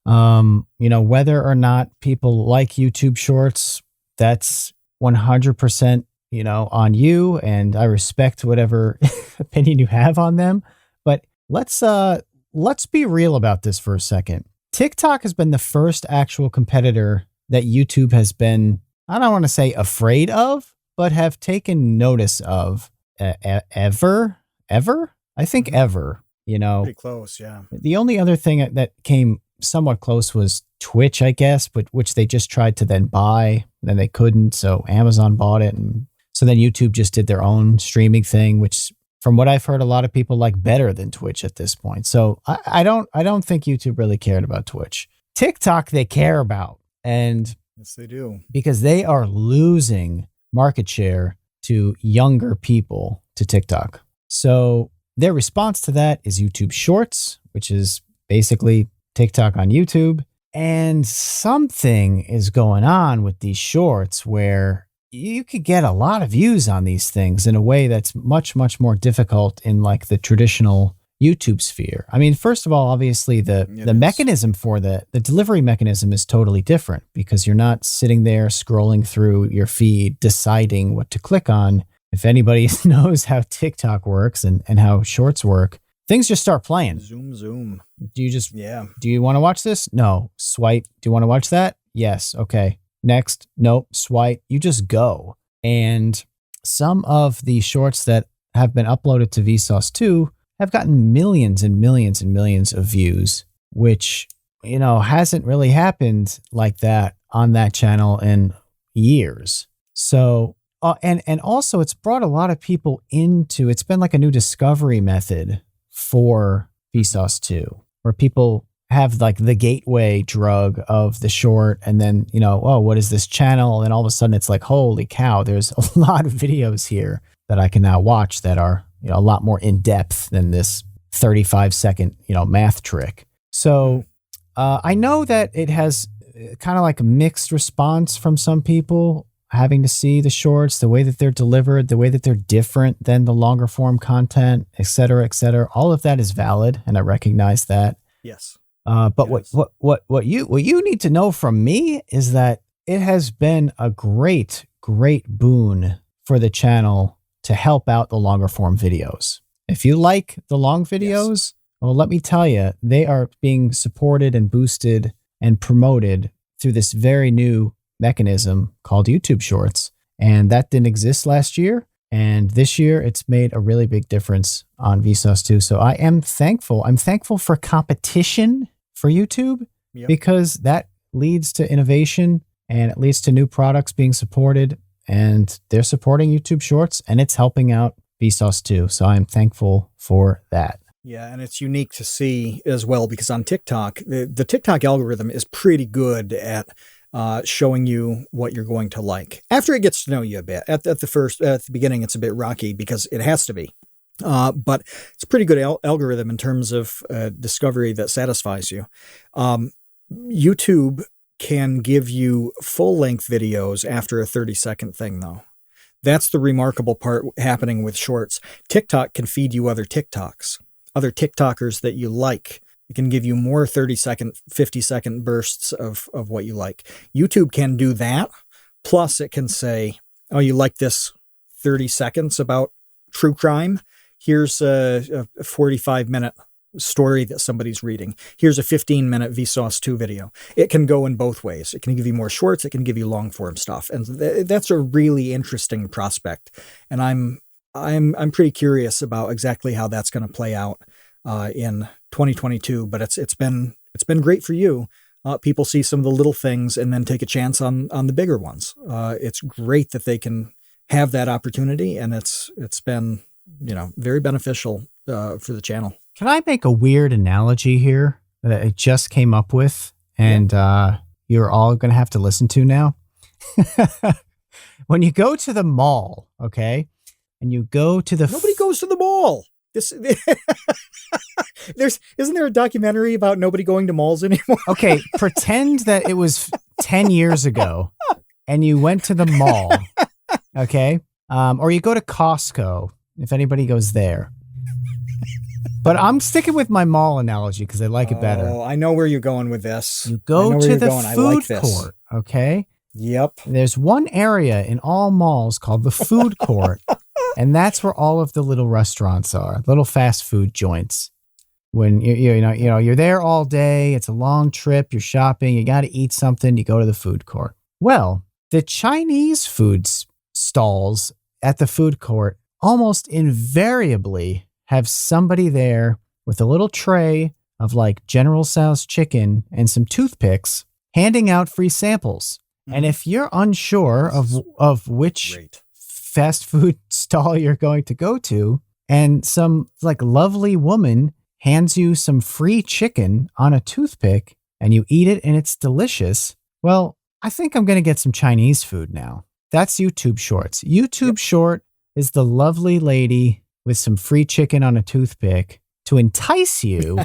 Whether or not people like YouTube Shorts, that's 100%, on you, and I respect whatever opinion you have on them. But let's be real about this for a second. TikTok has been the first actual competitor that YouTube has been, I don't want to say afraid of, but have taken notice of. Ever? I think ever, Pretty close, yeah. The only other thing that came somewhat close was Twitch, I guess, but which they just tried to then buy, then they couldn't, so Amazon bought it, and so then YouTube just did their own streaming thing, which from what I've heard, a lot of people like better than Twitch at this point. So I don't think YouTube really cared about Twitch. TikTok they care about, and yes, they do, because they are losing market share to younger people to TikTok. So their response to that is YouTube Shorts, which is basically TikTok on YouTube. And something is going on with these shorts where you could get a lot of views on these things in a way that's much, much more difficult in like the traditional YouTube sphere. I mean, first of all, obviously the mechanism for the delivery mechanism is totally different, because you're not sitting there scrolling through your feed, deciding what to click on. If anybody knows how TikTok works and how shorts work, things just start playing. Zoom. Do you want to watch this? No. Swipe. Do you want to watch that? Yes. Okay. Next. Nope. Swipe. You just go. And some of the shorts that have been uploaded to Vsauce 2 have gotten millions and millions and millions of views, which, hasn't really happened like that on that channel in years. So, and also it's brought a lot of people into, it's been like a new discovery method for Vsauce 2, where people have like the gateway drug of the short, and then, what is this channel? And all of a sudden it's like, holy cow, there's a lot of videos here that I can now watch that are, a lot more in depth than this 35-second, math trick. So I know that it has kind of like a mixed response from some people, having to see the shorts, the way that they're delivered, the way that they're different than the longer form content, et cetera, et cetera. All of that is valid, and I recognize that. Yes. But what you need to know from me is that it has been a great boon for the channel to help out the longer form videos. If you like the long videos, well, let me tell you, they are being supported and boosted and promoted through this very new mechanism called YouTube Shorts. And that didn't exist last year. And this year it's made a really big difference on Vsauce 2. So I am thankful. I'm thankful for competition for YouTube, because that leads to innovation and it leads to new products being supported. And they're supporting YouTube Shorts, and it's helping out Vsauce 2. So I'm thankful for that. Yeah, and it's unique to see as well, because on TikTok, the TikTok algorithm is pretty good at showing you what you're going to like. After it gets to know you a bit, at the beginning, it's a bit rocky because it has to be. But it's a pretty good algorithm in terms of discovery that satisfies you. YouTube can give you full-length videos after a 30-second thing, though. That's the remarkable part happening with shorts. TikTok can feed you other TikToks, other TikTokers that you like. It can give you more 30-second, 50-second bursts of what you like. YouTube can do that. Plus, it can say, oh, you like this 30 seconds about true crime? Here's a 45-minute story that somebody's reading. Here's a 15-minute Vsauce 2 video. It can go in both ways. It can give you more shorts. It can give you long-form stuff. And that's a really interesting prospect. And I'm pretty curious about exactly how that's going to play out in 2022, but it's been great for you. People see some of the little things and then take a chance on the bigger ones. It's great that they can have that opportunity, and it's been, very beneficial for the channel. Can I make a weird analogy here that I just came up with, and you're all going to have to listen to now? When you go to the mall, okay, and you go to the... Nobody goes to the mall. Isn't there a documentary about nobody going to malls anymore? Okay, pretend that it was 10 years ago and you went to the mall, okay? Or you go to Costco, if anybody goes there. But I'm sticking with my mall analogy because I like it better. Oh, I know where you're going with this. You go to the food court, okay? Yep. There's one area in all malls called the food court, and that's where all of the little restaurants are, little fast food joints. When you're there all day, it's a long trip, you're shopping, you got to eat something, you go to the food court. Well, the Chinese food stalls at the food court almost invariably have somebody there with a little tray of like General Tso's chicken and some toothpicks handing out free samples. And if you're unsure of which fast food stall you're going to go to, and some like lovely woman hands you some free chicken on a toothpick and you eat it and it's delicious, well, I think I'm going to get some Chinese food now. That's YouTube Shorts. YouTube Short is the lovely lady with some free chicken on a toothpick to entice you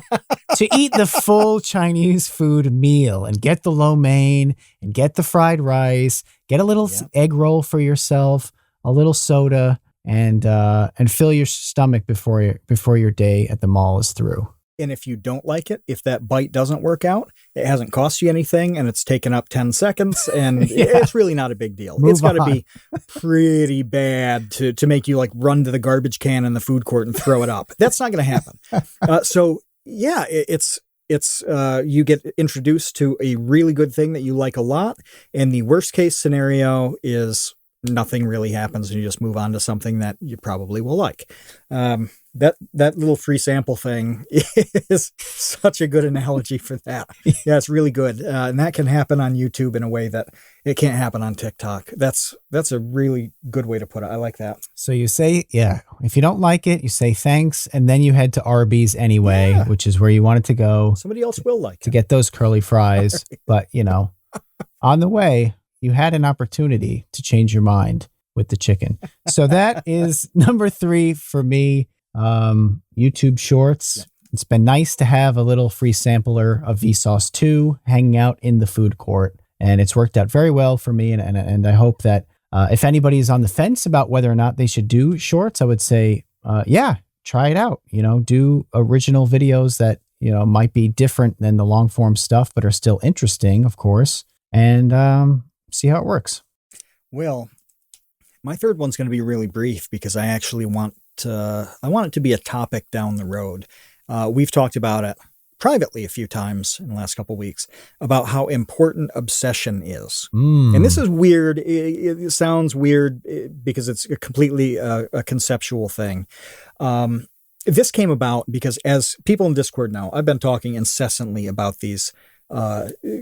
to eat the full Chinese food meal and get the lo mein and get the fried rice, get a little egg roll for yourself, a little soda, and fill your stomach before your day at the mall is through. And if you don't like it, if that bite doesn't work out, it hasn't cost you anything and it's taken up 10 seconds and it's really not a big deal. It's got to be pretty bad to make you like run to the garbage can in the food court and throw it up. That's not going to happen. It's you get introduced to a really good thing that you like a lot. And the worst case scenario is nothing really happens and you just move on to something that you probably will like. That little free sample thing is such a good analogy for that. Yeah, it's really good. And that can happen on YouTube in a way that it can't happen on TikTok. That's a really good way to put it. I like that. So you say, if you don't like it, you say thanks, and then you head to Arby's anyway, which is where you wanted to go. Somebody else will like to get those curly fries. But, on the way, you had an opportunity to change your mind with the chicken. So that is number 3 for me. YouTube Shorts. It's been nice to have a little free sampler of Vsauce 2 hanging out in the food court, and it's worked out very well for me. And I hope that if anybody is on the fence about whether or not they should do shorts, I would say, try it out. Do original videos that might be different than the long form stuff, but are still interesting, of course, and see how it works. Well, my third one's going to be really brief because I actually want it to be a topic down the road. We've talked about it privately a few times in the last couple of weeks about how important obsession is. And this is weird. It sounds weird because it's completely a conceptual thing. This came about because, as people in Discord know, I've been talking incessantly about these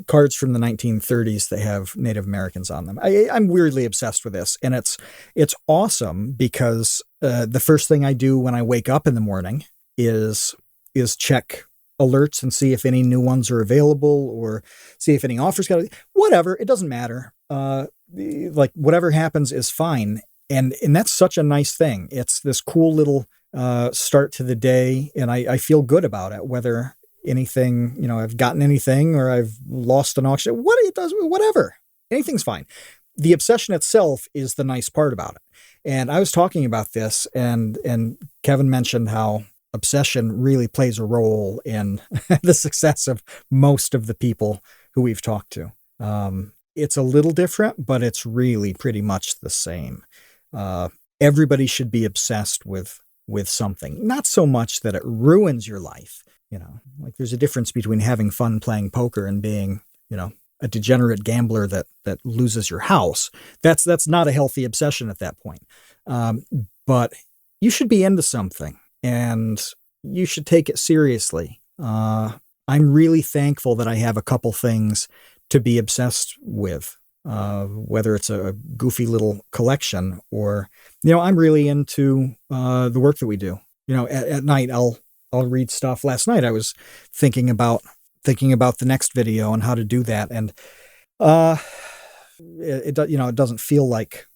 cards from the 1930s that have Native Americans on them. I'm weirdly obsessed with this, and it's awesome because the first thing I do when I wake up in the morning is check alerts and see if any new ones are available or see if any offers got whatever. It doesn't matter. Like whatever happens is fine, and that's such a nice thing. It's this cool little start to the day, and I feel good about it, whether anything, I've gotten anything or I've lost an auction, whatever, anything's fine. The obsession itself is the nice part about it. And I was talking about this and Kevin mentioned how obsession really plays a role in the success of most of the people who we've talked to. It's a little different, but it's really pretty much the same. Everybody should be obsessed with something, not so much that it ruins your life. Like there's a difference between having fun playing poker and being, a degenerate gambler that loses your house. That's not a healthy obsession at that point. But you should be into something. And you should take it seriously. I'm really thankful that I have a couple things to be obsessed with, whether it's a goofy little collection or, I'm really into the work that we do. At night I'll read stuff. Last night I was thinking about the next video and how to do that, and it doesn't feel like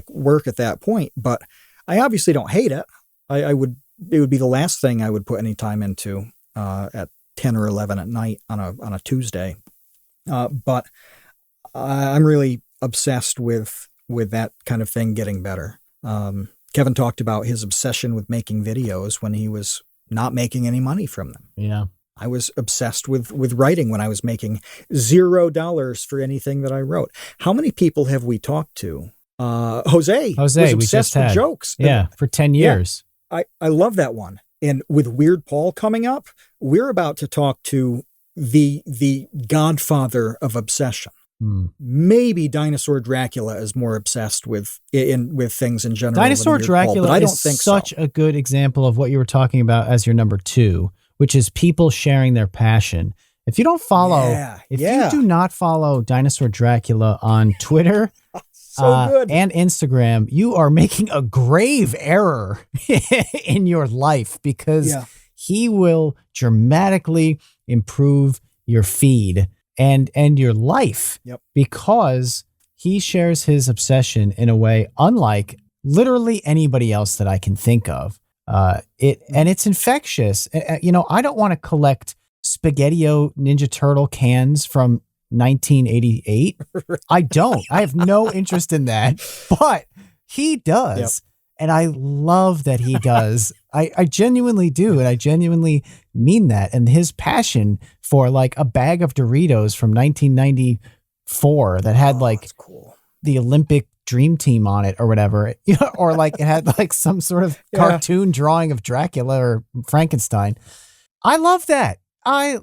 work at that point, but I obviously don't hate it. It would be the last thing I would put any time into at 10 or 11 at night on a Tuesday. But I'm really obsessed with that kind of thing getting better. Kevin talked about his obsession with making videos when he was not making any money from them. Yeah. I was obsessed with writing when I was making $0 for anything that I wrote. How many people have we talked to? Jose was obsessed with jokes. Yeah, for 10 years. Yeah, I love that one. And with Weird Paul coming up, we're about to talk to the godfather of obsession. Maybe Dinosaur Dracula is more obsessed with things in general. Dinosaur Dracula I don't is think such a good example of what you were talking about as your number 2, which is people sharing their passion. If you don't follow, you do not follow Dinosaur Dracula on Twitter and Instagram, you are making a grave error in your life, because he will dramatically improve your feed and your life, because he shares his obsession in a way unlike literally anybody else that I can think of. And it's infectious. I don't want to collect Spaghetti-O Ninja Turtle cans from 1988. I don't. I have no interest in that, but he does. And I love that he does. I genuinely do. And I genuinely mean that. And his passion for like a bag of Doritos from 1994 that had the Olympic Dream Team on it or whatever, or like it had like some sort of cartoon drawing of Dracula or Frankenstein. I love that. I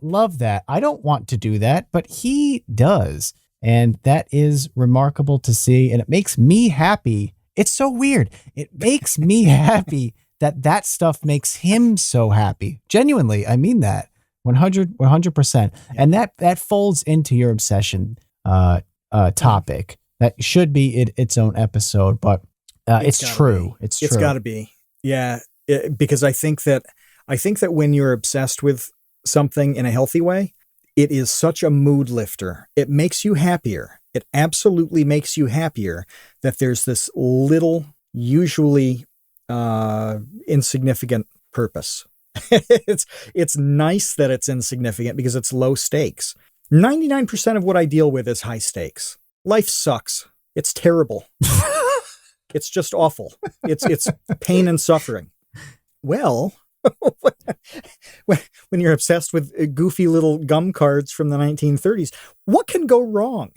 don't want to do that, but he does. And that is remarkable to see. And it makes me happy. It's so weird. It makes me happy that stuff makes him so happy. Genuinely. I mean that 100%. And that folds into your obsession topic. That should be its own episode, but it's true. It's true. It's got to be. Yeah. Because I think that when you're obsessed with something in a healthy way, it is such a mood lifter. It makes you happier. It absolutely makes you happier that there's this little, usually insignificant purpose. It's nice that it's insignificant because it's low stakes. 99% of what I deal with is high stakes. Life sucks. It's terrible. It's just awful. It's pain and suffering. Well, when you're obsessed with goofy little gum cards from the 1930s, what can go wrong?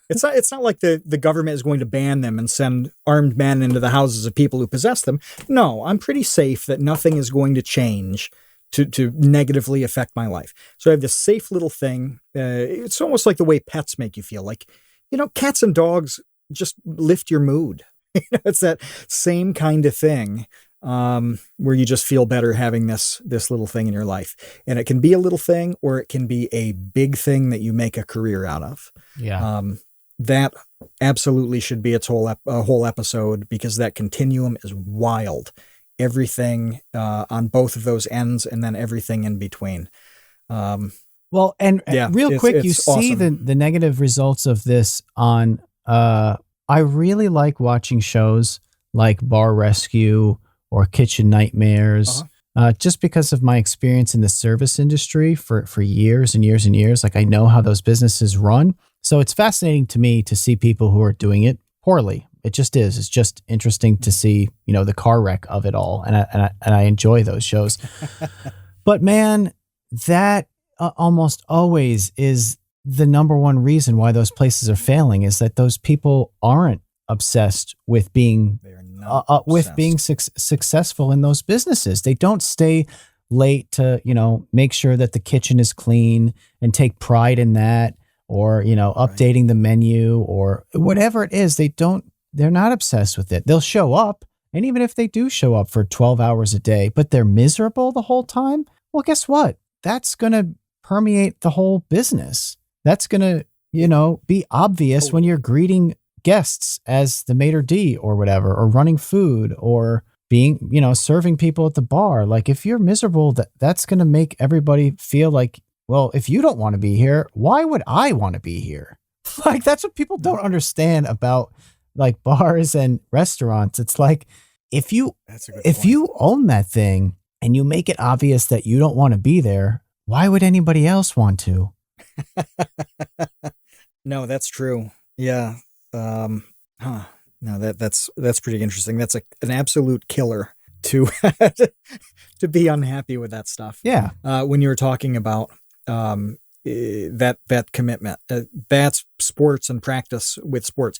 It's not like the government is going to ban them and send armed men into the houses of people who possess them. No, I'm pretty safe that nothing is going to change to negatively affect my life. So I have this safe little thing. It's almost like the way pets make you feel. Like, cats and dogs just lift your mood. It's that same kind of thing. Where you just feel better having this little thing in your life. And it can be a little thing, or it can be a big thing that you make a career out of. Yeah. That absolutely should be its whole episode, because that continuum is wild. Everything on both of those ends, and then everything in between. Well, and real quick, you see awesome. the negative results of this on, I really like watching shows like Bar Rescue or Kitchen Nightmares, just because of my experience in the service industry for years and years and years. Like, I know how those businesses run. So it's fascinating to me to see people who are doing it poorly. It just is. It's just interesting to see, the car wreck of it all. And I enjoy those shows. But man, that almost always is the number one reason why those places are failing, is that those people aren't obsessed with being successful in those businesses. They don't stay late to, make sure that the kitchen is clean and take pride in that, or, updating the menu or whatever it is. They're not obsessed with it. They'll show up And even if they do show up for 12 hours a day, but they're miserable the whole time, well, guess what? That's going to permeate the whole business. That's going to, be obvious when you're greeting guests as the maitre d' or whatever, or running food or being, serving people at the bar. Like if you're miserable, that's going to make everybody feel like, well, if you don't want to be here, why would I want to be here? Like that's what people don't understand about like bars and restaurants. It's like if you own that thing and you make it obvious that you don't want to be there, why would anybody else want to? No, that's true. Yeah. No, that's pretty interesting. That's an absolute killer to to be unhappy with that stuff. Yeah. When you were talking about that commitment, that's sports and practice with sports.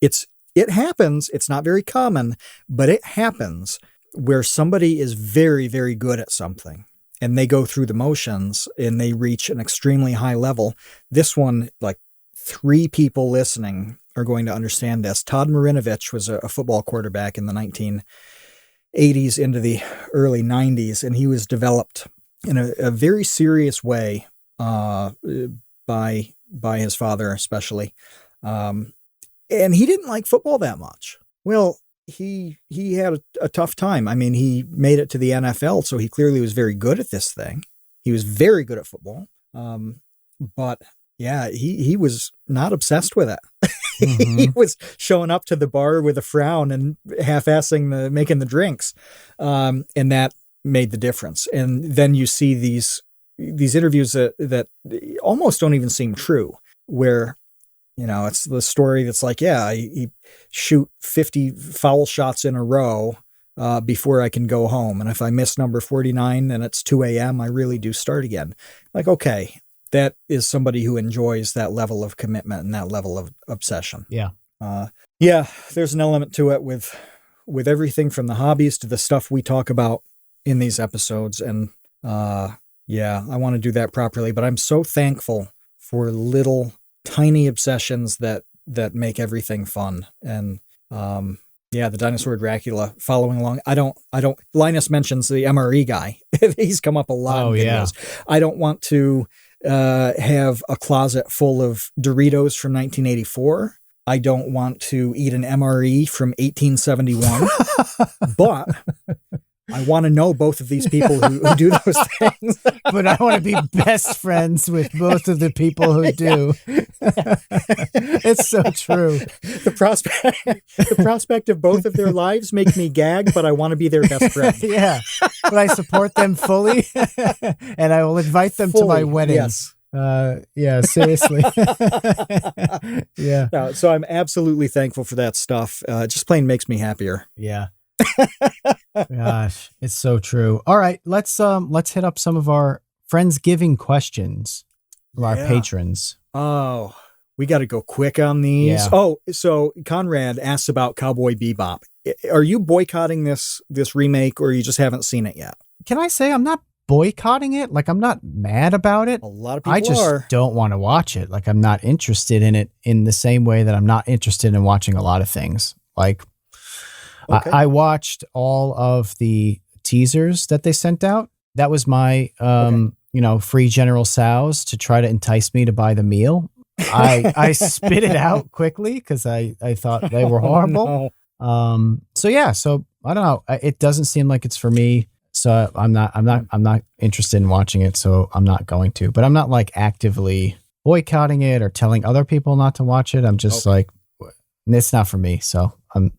It happens. It's not very common, but it happens where somebody is very, very good at something and they go through the motions and they reach an extremely high level. This one, like 3 people listening are going to understand this. Todd Marinovich was a football quarterback in the 1980s into the early 90s, and he was developed in a very serious way by his father especially. And he didn't like football that much. Well, he had a tough time. I mean, he made it to the NFL, so he clearly was very good at this thing. He was very good at football. But yeah, he was not obsessed with it. Mm-hmm. He was showing up to the bar with a frown and half-assing making the drinks. And that made the difference. And then you see these interviews that almost don't even seem true, where it's the story that's like, yeah, I shoot 50 foul shots in a row before I can go home. And if I miss number 49 and it's 2 a.m., I really do start again. Like, okay, that is somebody who enjoys that level of commitment and that level of obsession. Yeah. Yeah, there's an element to it with everything from the hobbies to the stuff we talk about in these episodes. And yeah, I want to do that properly. But I'm so thankful for little tiny obsessions that make everything fun. And yeah, the Dinosaur Dracula following along. I don't Linus mentions the MRE guy. He's come up a lot in videos. Yeah. I don't want to have a closet full of Doritos from 1984. I don't want to eat an MRE from 1871, but I want to know both of these people who do those things. But I want to be best friends with both of the people who do. It's so true. The prospect of both of their lives make me gag, but I want to be their best friend. Yeah. But I support them fully, and I will invite them to my wedding. Yes. Yeah, seriously. Yeah. No, so I'm absolutely thankful for that stuff. It just plain makes me happier. Yeah. Gosh, it's so true. All right, let's hit up some of our Friendsgiving questions from our patrons. Oh, we got to go quick on these. Yeah. Oh, so Conrad asks about Cowboy Bebop. Are you boycotting this remake, or you just haven't seen it yet? Can I say I'm not boycotting it? Like, I'm not mad about it. A lot of people don't want to watch it. Like, I'm not interested in it in the same way that I'm not interested in watching a lot of things. Like, okay. I watched all of the teasers that they sent out. That was my, free General Tso's to try to entice me to buy the meal. I spit it out quickly because I thought they were horrible. Oh, no. So I don't know. It doesn't seem like it's for me. So I'm not interested in watching it. So I'm not going to. But I'm not like actively boycotting it or telling other people not to watch it. I'm just like, it's not for me. So I'm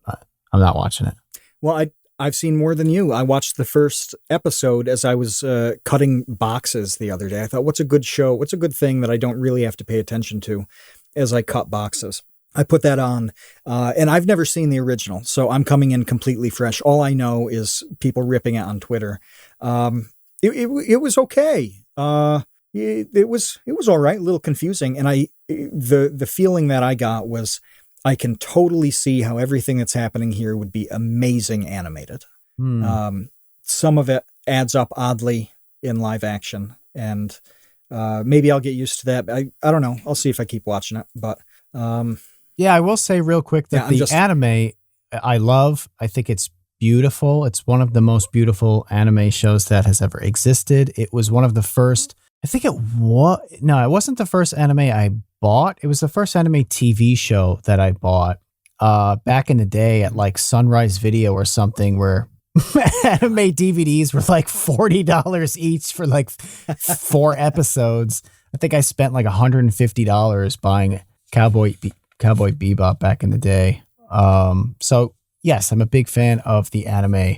not watching it. Well, I've seen more than you. I watched the first episode as I was cutting boxes the other day. I thought, what's a good show? What's a good thing that I don't really have to pay attention to as I cut boxes? I put that on, and I've never seen the original, so I'm coming in completely fresh. All I know is people ripping it on Twitter. It was okay. It was all right, a little confusing, and the feeling that I got was, I can totally see how everything that's happening here would be amazing animated. Some of it adds up oddly in live action, and maybe I'll get used to that. I don't know. I'll see if I keep watching it. But yeah, I will say real quick that the anime I love. I think it's beautiful. It's one of the most beautiful anime shows that has ever existed. It was one of the first, I think it was, no, it wasn't the first anime I bought. It was the first anime TV show that I bought back in the day at like Sunrise Video or something, where anime DVDs were like $40 each for like 4 episodes. I think I spent like $150 buying Cowboy Bebop back in the day. So yes, I'm a big fan of the anime,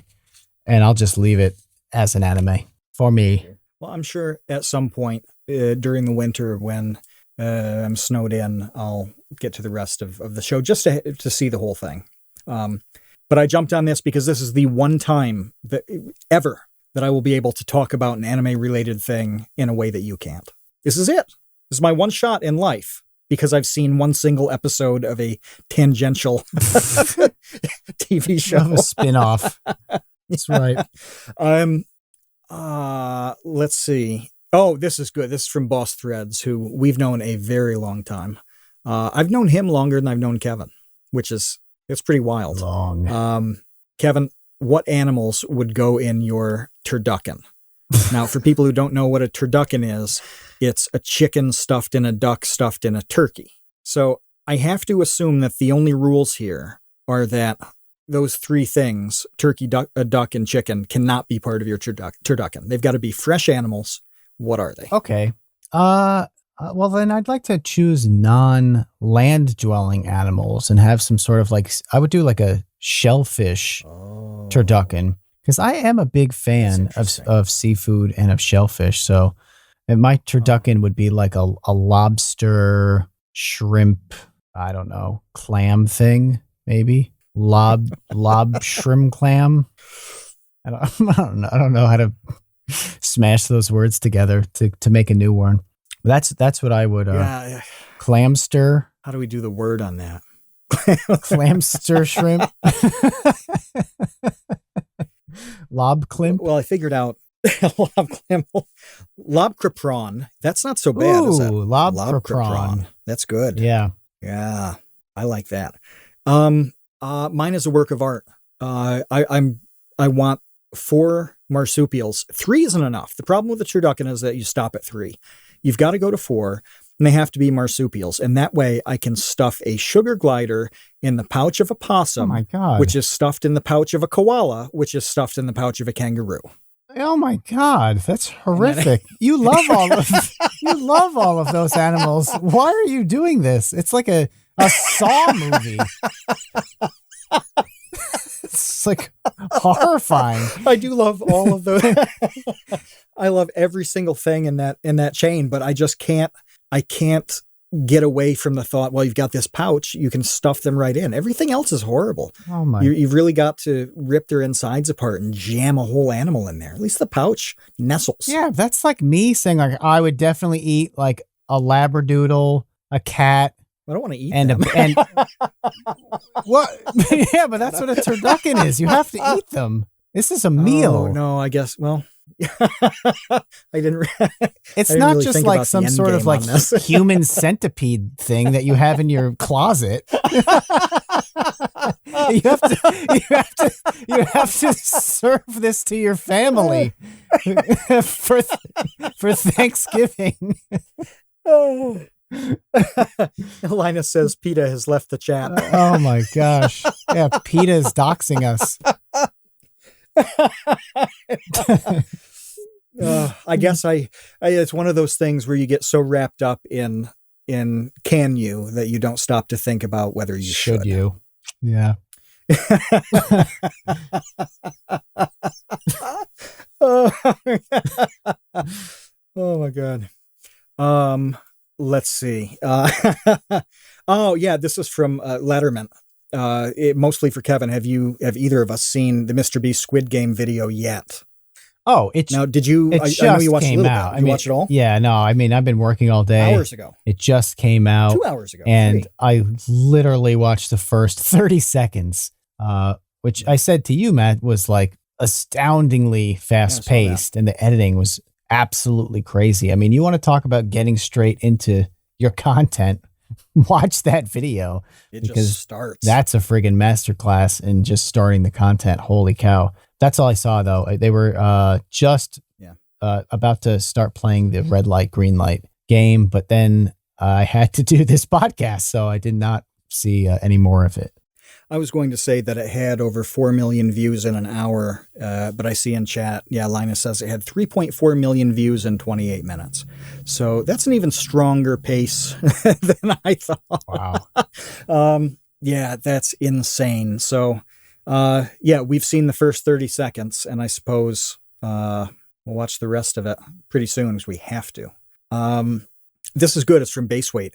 and I'll just leave it as an anime for me. Well, I'm sure at some point during the winter when I'm snowed in, I'll get to the rest of the show just to see the whole thing. But I jumped on this because this is the one time ever that I will be able to talk about an anime-related thing in a way that you can't. This is it. This is my one shot in life, because I've seen one single episode of a tangential TV show. Of a spin-off. That's right. Let's see. Oh, this is good. This is from Boss Threads, who we've known a very long time. I've known him longer than I've known Kevin, it's pretty wild. Long. Kevin, what animals would go in your turducken? Now, for people who don't know what a turducken is, it's a chicken stuffed in a duck stuffed in a turkey. So I have to assume that the only rules here are that those 3 things, turkey, duck, and chicken, cannot be part of your turducken. They've got to be fresh animals. What are they? Okay. Well, then I'd like to choose non-land dwelling animals and have some sort of like, I would do like a shellfish turducken, because I am a big fan of seafood and of shellfish. So my turducken would be like a lobster, shrimp, I don't know, clam thing, maybe. Lob shrimp clam. I don't know how to smash those words together to make a new one. That's what I would clamster. How do we do the word on that? Clamster shrimp. Lob climp. Well, I figured out lobcrapron. That's not so bad, is it? Lobcrapron. That's good. Yeah. Yeah. I like that. Mine is a work of art. I want 4 marsupials. 3 isn't enough. The problem with the turducken is that you stop at 3. You've got to go to 4, and they have to be marsupials. And that way I can stuff a sugar glider in the pouch of a possum, oh my God, which is stuffed in the pouch of a koala, which is stuffed in the pouch of a kangaroo. Oh my God, that's horrific. You love all of those animals. Why are you doing this? It's like a Saw movie. It's like horrifying. I do love all of those. I love every single thing in that chain, but I can't get away from the thought, well, you've got this pouch, you can stuff them right in. Everything else is horrible. Oh my. You've really got to rip their insides apart and jam a whole animal in there. At least the pouch nestles. Yeah, that's like me saying like I would definitely eat like a labradoodle, a cat. I don't want to eat and them. And what? Yeah, but that's what a turducken is. You have to eat them. This is a meal. Oh, no, I guess. Well, I didn't. It's I didn't not really just think like about some the end sort of game like on this. human centipede thing that you have in your closet. You have to serve this to your family for Thanksgiving. Oh. Linus says PETA has left the chat. Oh my gosh. Yeah, PETA is doxing us. I guess I it's one of those things where you get so wrapped up in can you that you don't stop to think about whether you should. You? Yeah. Oh my God. Let's see. Oh yeah, this is from Letterman. Mostly for Kevin. Have either of us seen the Mr. Beast Squid Game video yet? Oh, now did you? It I know you watched came a little out. bit. You watched it all? Yeah, no. I mean, I've been working all day. Hours ago. It just came out 2 hours ago, and I literally watched the first 30 seconds, which I said to you, Matt, was like astoundingly fast paced, and the editing was absolutely crazy. I mean, you want to talk about getting straight into your content. watch that video. It because just starts. That's a friggin' masterclass in just starting the content. Holy cow. That's all I saw, though. They were just about to start playing the red light, green light game, but then I had to do this podcast, so I did not see any more of it. I was going to say that it had over 4 million views in an hour, but I see in chat, Linus says it had 3.4 million views in 28 minutes. So that's an even stronger pace than I thought. Wow. That's insane. So, we've seen the first 30 seconds, and I suppose we'll watch the rest of it pretty soon because we have to. This is good. It's from Baseweight.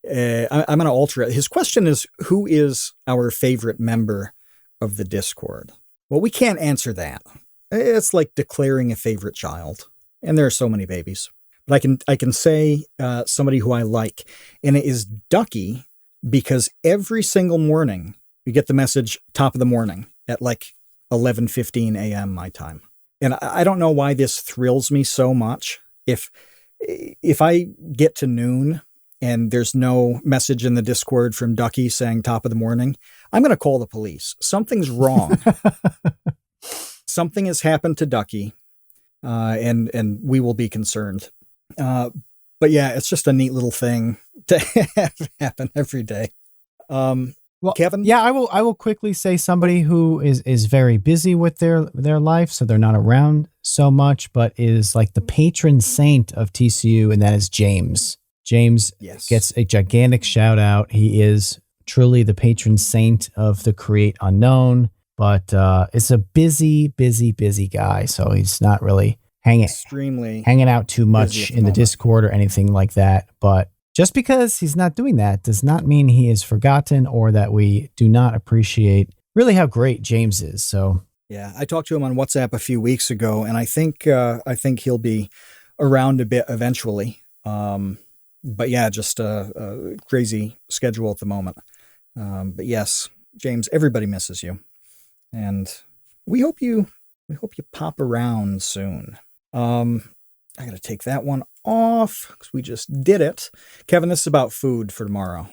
I'm going to alter it. His question is, who is our favorite member of the Discord? Well, we can't answer that. It's like declaring a favorite child. And there are so many babies. But I can say somebody who I like. And it is Ducky, because every single morning you get the message top of the morning at like 11:15 a.m. my time. And I don't know why this thrills me so much. If I get to noon and there's no message in the Discord from Ducky saying top of the morning, I'm going to call the police. Something's wrong. Something has happened to Ducky, and we will be concerned. But it's just a neat little thing to have happen every day. Well, Kevin? Yeah, I will quickly say somebody who is very busy with their life, so they're not around so much, but is like the patron saint of TCU, and that is James. James gets a gigantic shout out. He is truly the patron saint of the Create Unknown, but it's a busy guy, so he's not really hanging out too much in the Discord or anything like that. But just because he's not doing that does not mean he is forgotten or that we do not appreciate really how great James is. So I talked to him on WhatsApp a few weeks ago, and I think he'll be around a bit eventually. But just a crazy schedule at the moment. But yes, James, everybody misses you, and we hope you pop around soon. I got to take that one off because we just did it. Kevin, this is about food for tomorrow.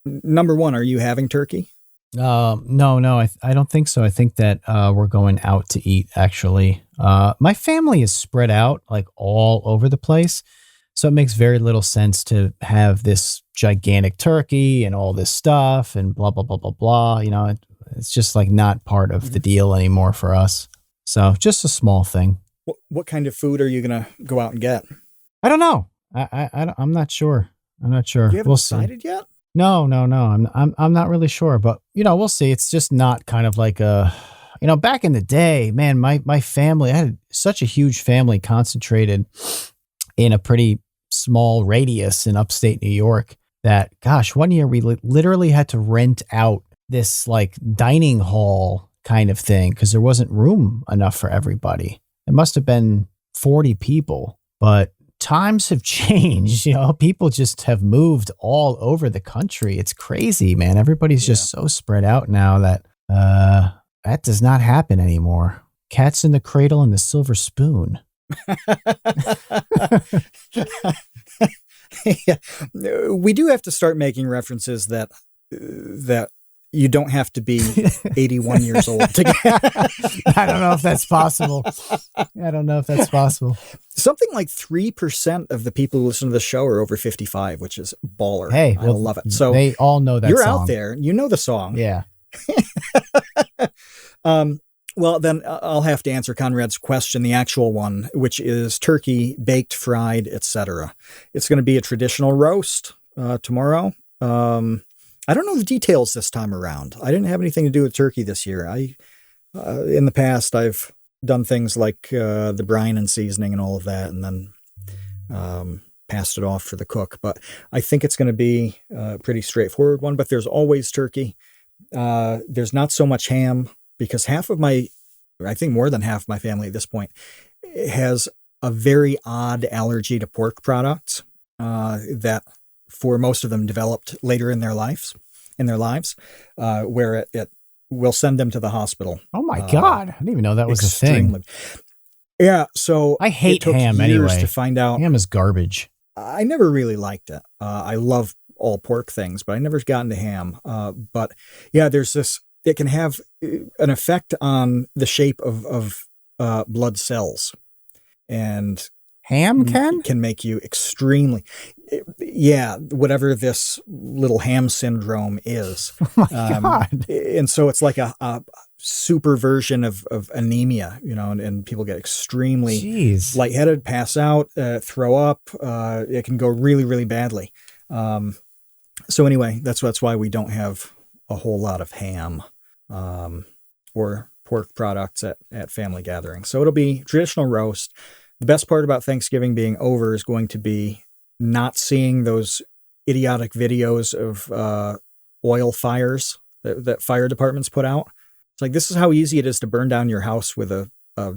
Number one, are you having turkey? No, I don't think so. I think that we're going out to eat, actually. My family is spread out like all over the place. So it makes very little sense to have this gigantic turkey and all this stuff and blah, blah, blah, blah, blah. You know, it's just like not part of the deal anymore for us. So just a small thing. What kind of food are you going to go out and get? I don't know. I'm not sure. You haven't decided yet? No. I'm not really sure, but we'll see. It's just not kind of like back in the day, man, my family, I had such a huge family concentrated in a pretty small radius in upstate New York that, gosh, one year we literally had to rent out this like dining hall kind of thing because there wasn't room enough for everybody. It must have been 40 people, but times have changed. People just have moved all over the country. It's crazy, man. Everybody's just so spread out now that that does not happen anymore. Cats in the cradle and the silver spoon. We do have to start making references that you don't have to be 81 years old to get. I don't know if that's possible. Something like 3% of the people who listen to the show are over 55, which is baller. Hey, I love it. So they all know that you're song. out there. You know the song. Yeah. Well, then I'll have to answer Conrad's question, the actual one, which is turkey, baked, fried, etc. It's going to be a traditional roast tomorrow. I don't know the details this time around. I didn't have anything to do with turkey this year. In the past, I've done things like the brine and seasoning and all of that, and then passed it off for the cook. But I think it's going to be a pretty straightforward one, but there's always turkey. There's not so much ham, because I think more than half of my family at this point has a very odd allergy to pork products that for most of them developed later in their lives, where it will send them to the hospital. Oh my God. I didn't even know that was a thing. Yeah. So I hate ham anyway. To find out. Ham is garbage. I never really liked it. I love all pork things, but I never got into ham. But yeah, there's this. It can have an effect on the shape of blood cells, and Ham can make you extremely, whatever this little ham syndrome is. Oh my God. And so it's like a super version of anemia, and people get extremely lightheaded, pass out, throw up. It can go really, really badly. So anyway, that's why we don't have a whole lot of ham or pork products at family gatherings. So it'll be traditional roast. The best part about Thanksgiving being over is going to be not seeing those idiotic videos of oil fires that fire departments put out. It's like, this is how easy it is to burn down your house with a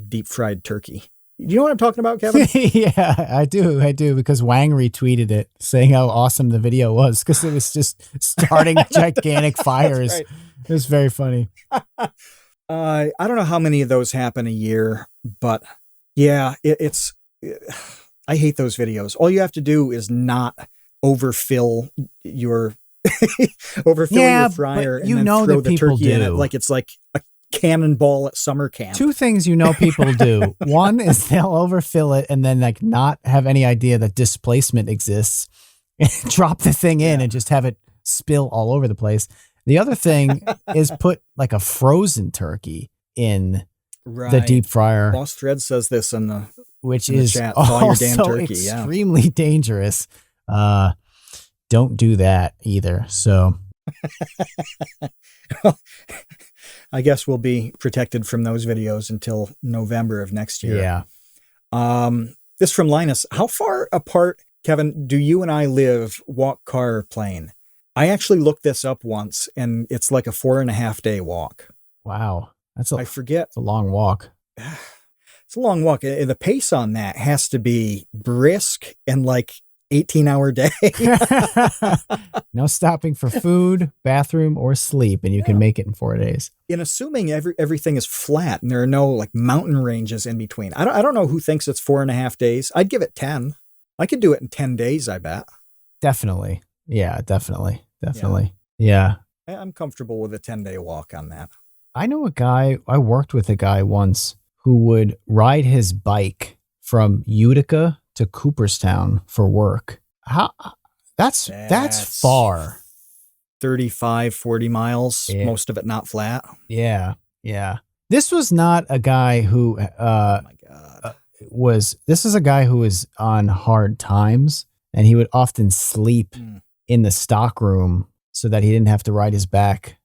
deep fried turkey. Do you know what I'm talking about, Kevin? Yeah, I do, because Wang retweeted it saying how awesome the video was, because it was just starting gigantic fires. Right. It was very funny. I don't know how many of those happen a year, but yeah, I hate those videos. All you have to do is not overfill your your fryer and then throw the turkey in it like it's like a cannonball at summer camp. Two things people do. One is they'll overfill it and then like not have any idea that displacement exists, and drop the thing in and just have it spill all over the place. The other thing is put like a frozen turkey in the deep fryer. Boss Thread says this in the chat. Thaw your damn turkey. Extremely dangerous. Don't do that either. So I guess we'll be protected from those videos until November of next year. Yeah. This from Linus. How far apart, Kevin, do you and I live, walk, car, plane? I actually looked this up once, and it's like a 4.5 day walk. Wow. I forget. It's a long walk. It's a long walk. The pace on that has to be brisk and like 18-hour day. No stopping for food, bathroom, or sleep, and you can make it in 4 days. In assuming everything is flat and there are no like mountain ranges in between. I don't know who thinks it's 4.5 days. I'd give it 10. I could do it in 10 days, I bet. Definitely. Yeah, definitely. Yeah. I'm comfortable with a 10-day walk on that. I worked with a guy once who would ride his bike from Utica to Cooperstown for work. That's far. 35, 40 miles, most of it not flat. Yeah. This was not a guy who oh my God. This is a guy who was on hard times, and he would often sleep in the stock room so that he didn't have to ride his bike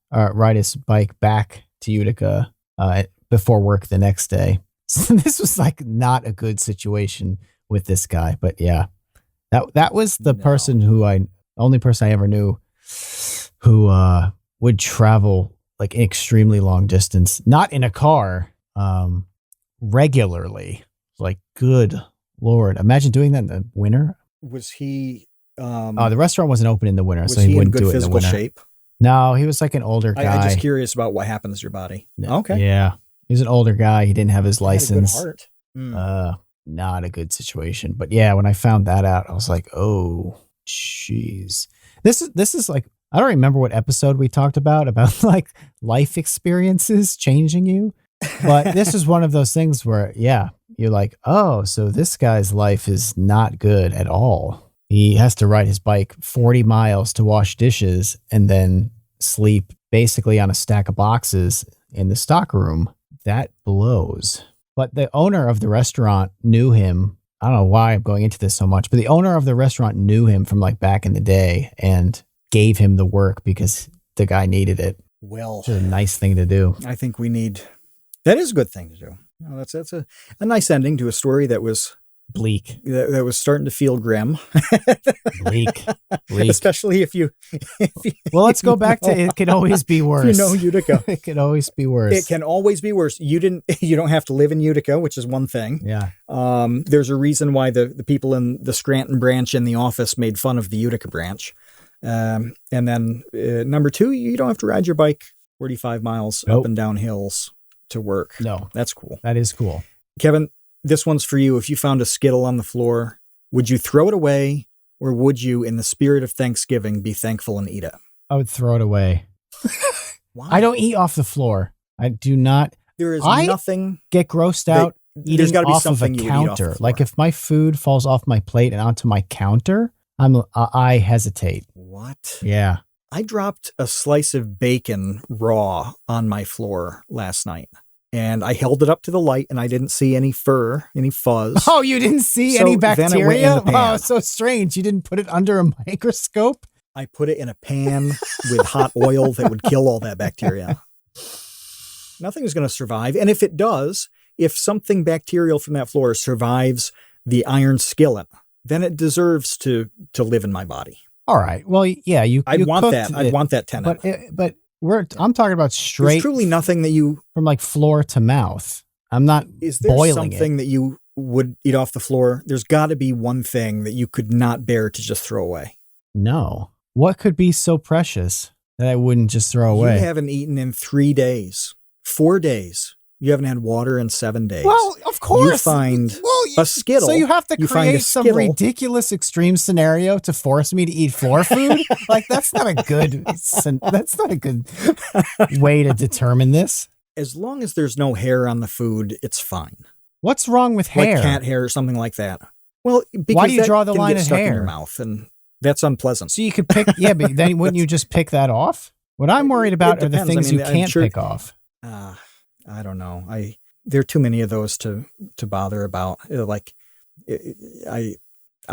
back to Utica before work the next day. So this was like not a good situation with this guy, but yeah, that was the only person I ever knew who would travel like an extremely long distance, not in a car, regularly. Like, good Lord, imagine doing that in the winter. Was he? The restaurant wasn't open in the winter, so he in wouldn't good do it in the winter. Shape? No, he was like an older guy. I'm just curious about what happens to your body. Okay. Yeah. He was an older guy. He didn't have his license. Had a good heart. Not a good situation. But yeah, when I found that out, I was like, oh, jeez. This is like, I don't remember what episode we talked about like life experiences changing you. But this is one of those things where, yeah, you're like, oh, so this guy's life is not good at all. He has to ride his bike 40 miles to wash dishes and then sleep basically on a stack of boxes in the stock room. That blows. But the owner of the restaurant knew him. I don't know why I'm going into this so much, but the owner of the restaurant knew him from like back in the day and gave him the work because the guy needed it. Well, it's a nice thing to do. I think that is a good thing to do. That's a nice ending to a story that was bleak. That was starting to feel grim. Bleak. Especially if you well, let's go back to it can always be worse. Utica. It can always be worse. It can always be worse. You don't have to live in Utica, which is one thing. Yeah. There's a reason why the people in the Scranton branch in the office made fun of the Utica branch. And then number two, you don't have to ride your bike 45 miles up and down hills to work. No. That's cool. That is cool. Kevin, this one's for you. If you found a Skittle on the floor, would you throw it away or would you, in the spirit of Thanksgiving, be thankful and eat it? I would throw it away. Why? I don't eat off the floor. I do not. There is I nothing. Get grossed out eating There's got to be off of a something you would eat off the counter. floor. Like if my food falls off my plate and onto my counter, I hesitate. What? Yeah. I dropped a slice of bacon raw on my floor last night, and I held it up to the light, and I didn't see any fur, any fuzz. Oh, you didn't see So any then it went in bacteria? the pan. Oh, so strange. You didn't put it under a microscope? I put it in a pan with hot oil that would kill all that bacteria. Nothing's going to survive. And if it does, if something bacterial from that floor survives the iron skillet, then it deserves to live in my body. All right. Well, yeah, I'd want cooked that. it, I'd want that tenet. but I'm talking about straight There's truly nothing that you... from like floor to mouth. I'm not Is there boiling something it. that you would eat off the floor? There's got to be one thing that you could not bear to just throw away. No. What could be so precious that I wouldn't just throw away? You haven't eaten in 3 days, 4 days. You haven't had water in 7 days. Well, of course. You find a Skittle. So you have to You find a create some Skittle. ridiculous extreme scenario to force me to eat floor food? Like that's not a good way to determine this. As long as there's no hair on the food, it's fine. What's wrong with hair? Like cat hair or something like that. Well, because Why do you that draw the can line get at stuck in hair? your mouth, and that's unpleasant. So you could pick, yeah, but then wouldn't you just pick that off? What I'm worried about are the depends. I things mean, you I'm can't sure- pick off. I don't know. There are too many of those to bother about. I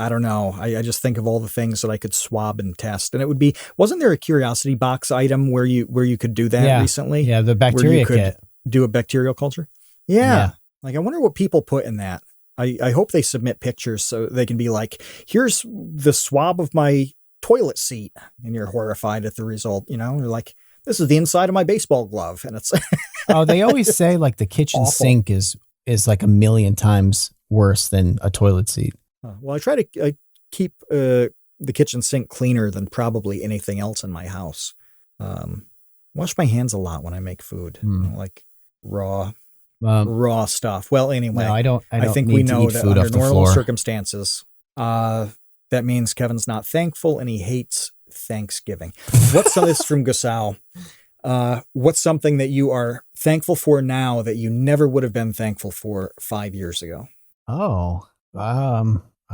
don't know. I just think of all the things that I could swab and test, and it would be. Wasn't there a curiosity box item where you could do that recently? Yeah, the where bacteria you could kit. do a bacterial culture. Yeah. Like I wonder what people put in that. I hope they submit pictures so they can be like, here's the swab of my toilet seat, and you're horrified at the result. You know, you're like, this is the inside of my baseball glove, and it's. Oh, they always say like the kitchen Awful. sink is like 1,000,000 times worse than a toilet seat. Well, I try to keep the kitchen sink cleaner than probably anything else in my house. Wash my hands a lot when I make food, like raw stuff. Well, anyway, No, I don't think need we to know eat that food under off the normal floor. circumstances, that means Kevin's not thankful and he hates Thanksgiving. What's this from Gusau? What's something that you are thankful for now that you never would have been thankful for 5 years ago? Oh, I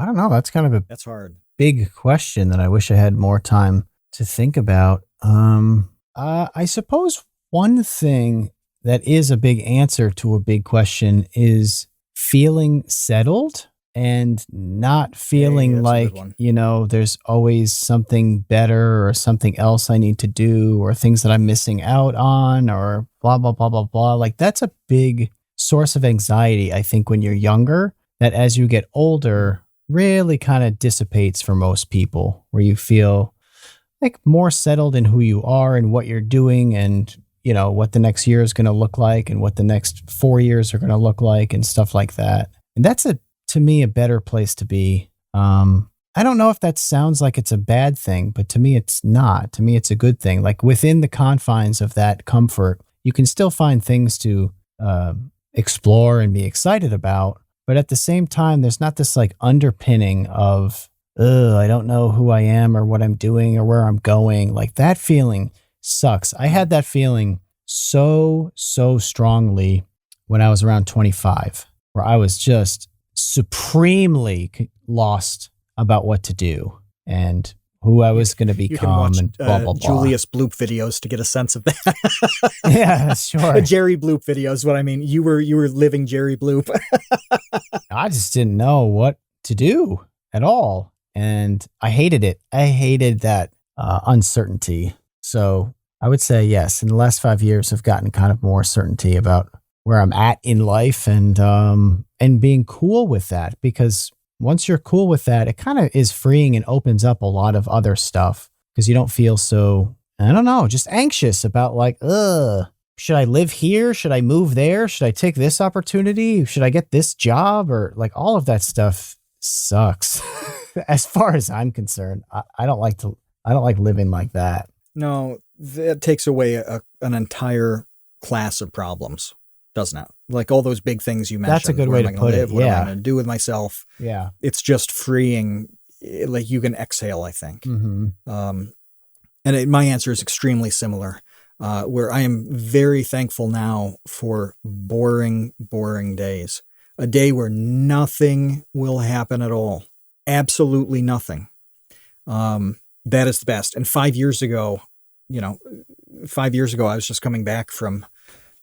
don't know. That's kind of a That's hard. big question that I wish I had more time to think about. I suppose one thing that is a big answer to a big question is feeling settled and not feeling that's a like, good one. you know, there's always something better or something else I need to do or things that I'm missing out on or blah, blah, blah, blah, blah. Like that's a big source of anxiety, I think, when you're younger, that as you get older really kind of dissipates for most people, where you feel like more settled in who you are and what you're doing and, you know, what the next year is going to look like and what the next 4 years are going to look like and stuff like that. And that's to me, a better place to be. I don't know if that sounds like it's a bad thing, but to me, it's not. To me, it's a good thing. Like within the confines of that comfort, you can still find things to explore and be excited about. But at the same time, there's not this like underpinning of, I don't know who I am or what I'm doing or where I'm going. Like that feeling sucks. I had that feeling so strongly when I was around 25, where I was just supremely lost about what to do and who I was going to You can become watch and blah, blah, blah. Julius Bloop videos to get a sense of that. Yeah, sure. Jerry Bloop videos, what I mean. You were living Jerry Bloop. I just didn't know what to do at all. And I hated it. I hated that uncertainty. So I would say, yes, in the last 5 years, I've gotten kind of more certainty about where I'm at in life and being cool with that, because once you're cool with that, it kind of is freeing and opens up a lot of other stuff because you don't feel so, I don't know, just anxious about like, should I live here? Should I move there? Should I take this opportunity? Should I get this job? Or like all of that stuff sucks. As far as I'm concerned, I don't like living like that. No, that takes away an entire class of problems, doesn't it? Like all those big things you mentioned. That's a good Where way am I to gonna put live? it. What am I Yeah. going to do with myself? Yeah. It's just freeing like you can exhale, I think. Mm-hmm. My answer is extremely similar, where I am very thankful now for boring, boring days. A day where nothing will happen at all. Absolutely nothing. That is the best. And 5 years ago, 5 years ago, I was just coming back from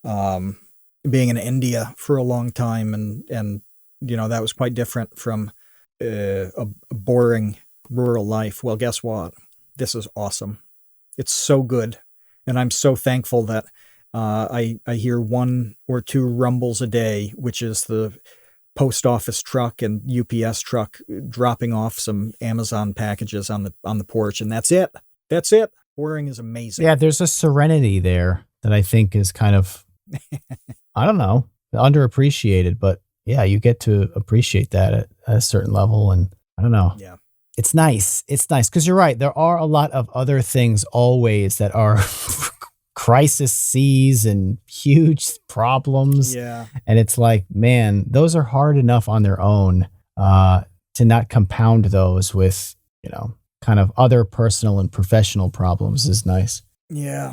being in India for a long time. And that was quite different from a boring rural life. Well, guess what? This is awesome. It's so good. And I'm so thankful that I hear 1 or 2 rumbles a day, which is the post office truck and UPS truck dropping off some Amazon packages on the porch. And that's it. That's it. Boring is amazing. Yeah, there's a serenity there that I think is kind of, I don't know, underappreciated, but yeah, you get to appreciate that at a certain level. And I don't know. Yeah. It's nice. It's nice. Because you're right. There are a lot of other things always that are crises and huge problems. Yeah. And it's like, man, those are hard enough on their own to not compound those with, kind of other personal and professional problems is nice. Yeah.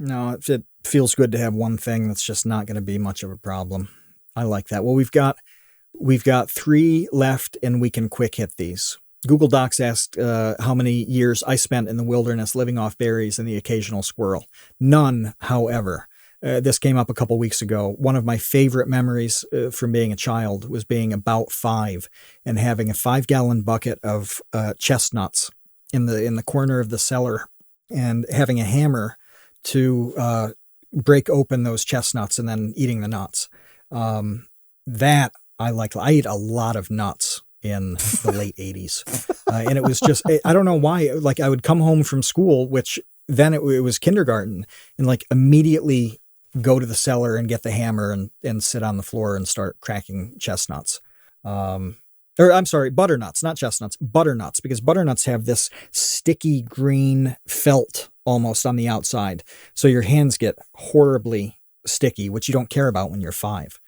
No, it feels good to have one thing that's just not going to be much of a problem. I like that. Well, we've got 3 left and we can quick hit these. Google Docs asked how many years I spent in the wilderness living off berries and the occasional squirrel. None, however. This came up a couple weeks ago. One of my favorite memories from being a child was being about 5 and having a 5-gallon bucket of chestnuts in the corner of the cellar and having a hammer to break open those chestnuts and then eating the nuts. That I liked. I ate a lot of nuts in the late 80s. And it was just, I don't know why, like I would come home from school, which then it was kindergarten, and like immediately go to the cellar and get the hammer and sit on the floor and start cracking chestnuts. I'm sorry, butternuts, not chestnuts, butternuts, because butternuts have this sticky green felt almost on the outside. So your hands get horribly sticky, which you don't care about when you're 5.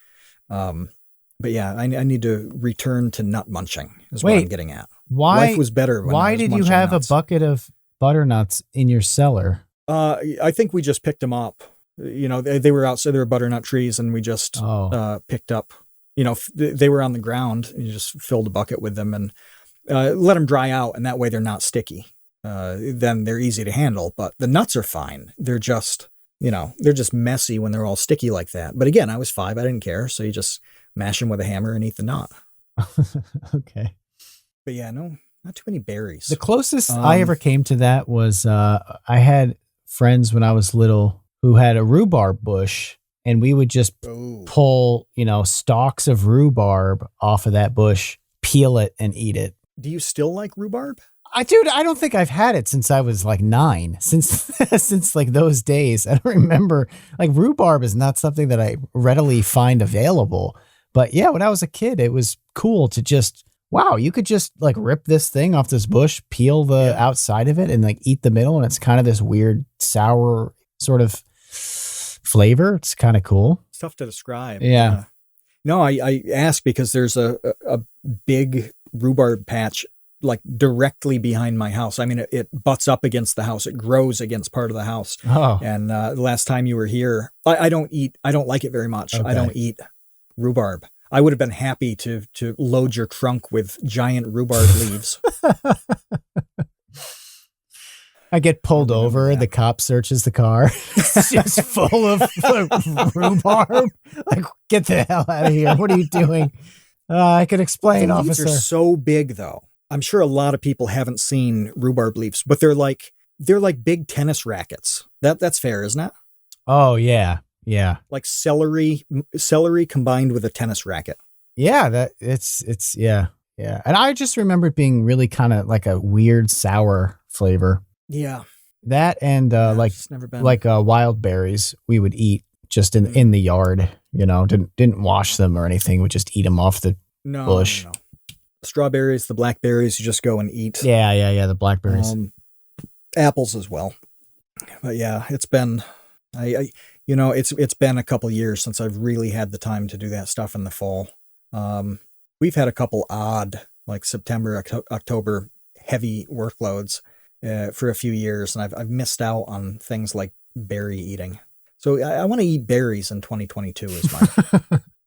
But yeah, I need to return to nut munching is what I'm getting at. Why? Life was better when why I was did you munching have nuts. a bucket of butternuts in your cellar? I think we just picked them up. They were outside, there were butternut trees, and we just picked up, they were on the ground. You just filled a bucket with them and let them dry out, and that way they're not sticky. Then they're easy to handle, but the nuts are fine. They're just, they're just messy when they're all sticky like that. But again, I was 5. I didn't care. So you just mash them with a hammer and eat the nut. Okay. But yeah, no, not too many berries. The closest I ever came to that was I had friends when I was little who had a rhubarb bush, and we would just pull, stalks of rhubarb off of that bush, peel it, and eat it. Do you still like rhubarb? I don't think I've had it since I was like 9, since like those days. I don't remember, like rhubarb is not something that I readily find available. But yeah, when I was a kid, it was cool to just, wow, you could just like rip this thing off this bush, peel the outside of it, and like eat the middle. And it's kind of this weird sour sort of flavor. It's kind of cool. It's tough to describe. Yeah. No, I ask because there's a big rhubarb patch like directly behind my house. I mean, it butts up against the house. It grows against part of the house. Oh. And the last time you were here, I don't like it very much. Okay. I don't eat rhubarb. I would have been happy to load your trunk with giant rhubarb leaves. I get pulled over. The cop searches the car. It's just full of rhubarb. Like, get the hell out of here. What are you doing? I could explain, the leaves officer. are so big, though. I'm sure a lot of people haven't seen rhubarb leaves, but they're like big tennis rackets. That's fair, isn't it? Oh, yeah. Yeah. Like celery combined with a tennis racket. Yeah, it's yeah. And I just remember it being really kind of like a weird sour flavor. Yeah. That and wild berries we would eat just in the yard, didn't wash them or anything. We just eat them off the bush. No. Strawberries, the blackberries, you just go and eat. Yeah, the blackberries. Apples as well. But yeah, it's been it's been a couple years since I've really had the time to do that stuff in the fall. We've had a couple odd like September, October heavy workloads for a few years, and I've missed out on things like berry eating. So I want to eat berries in 2022 is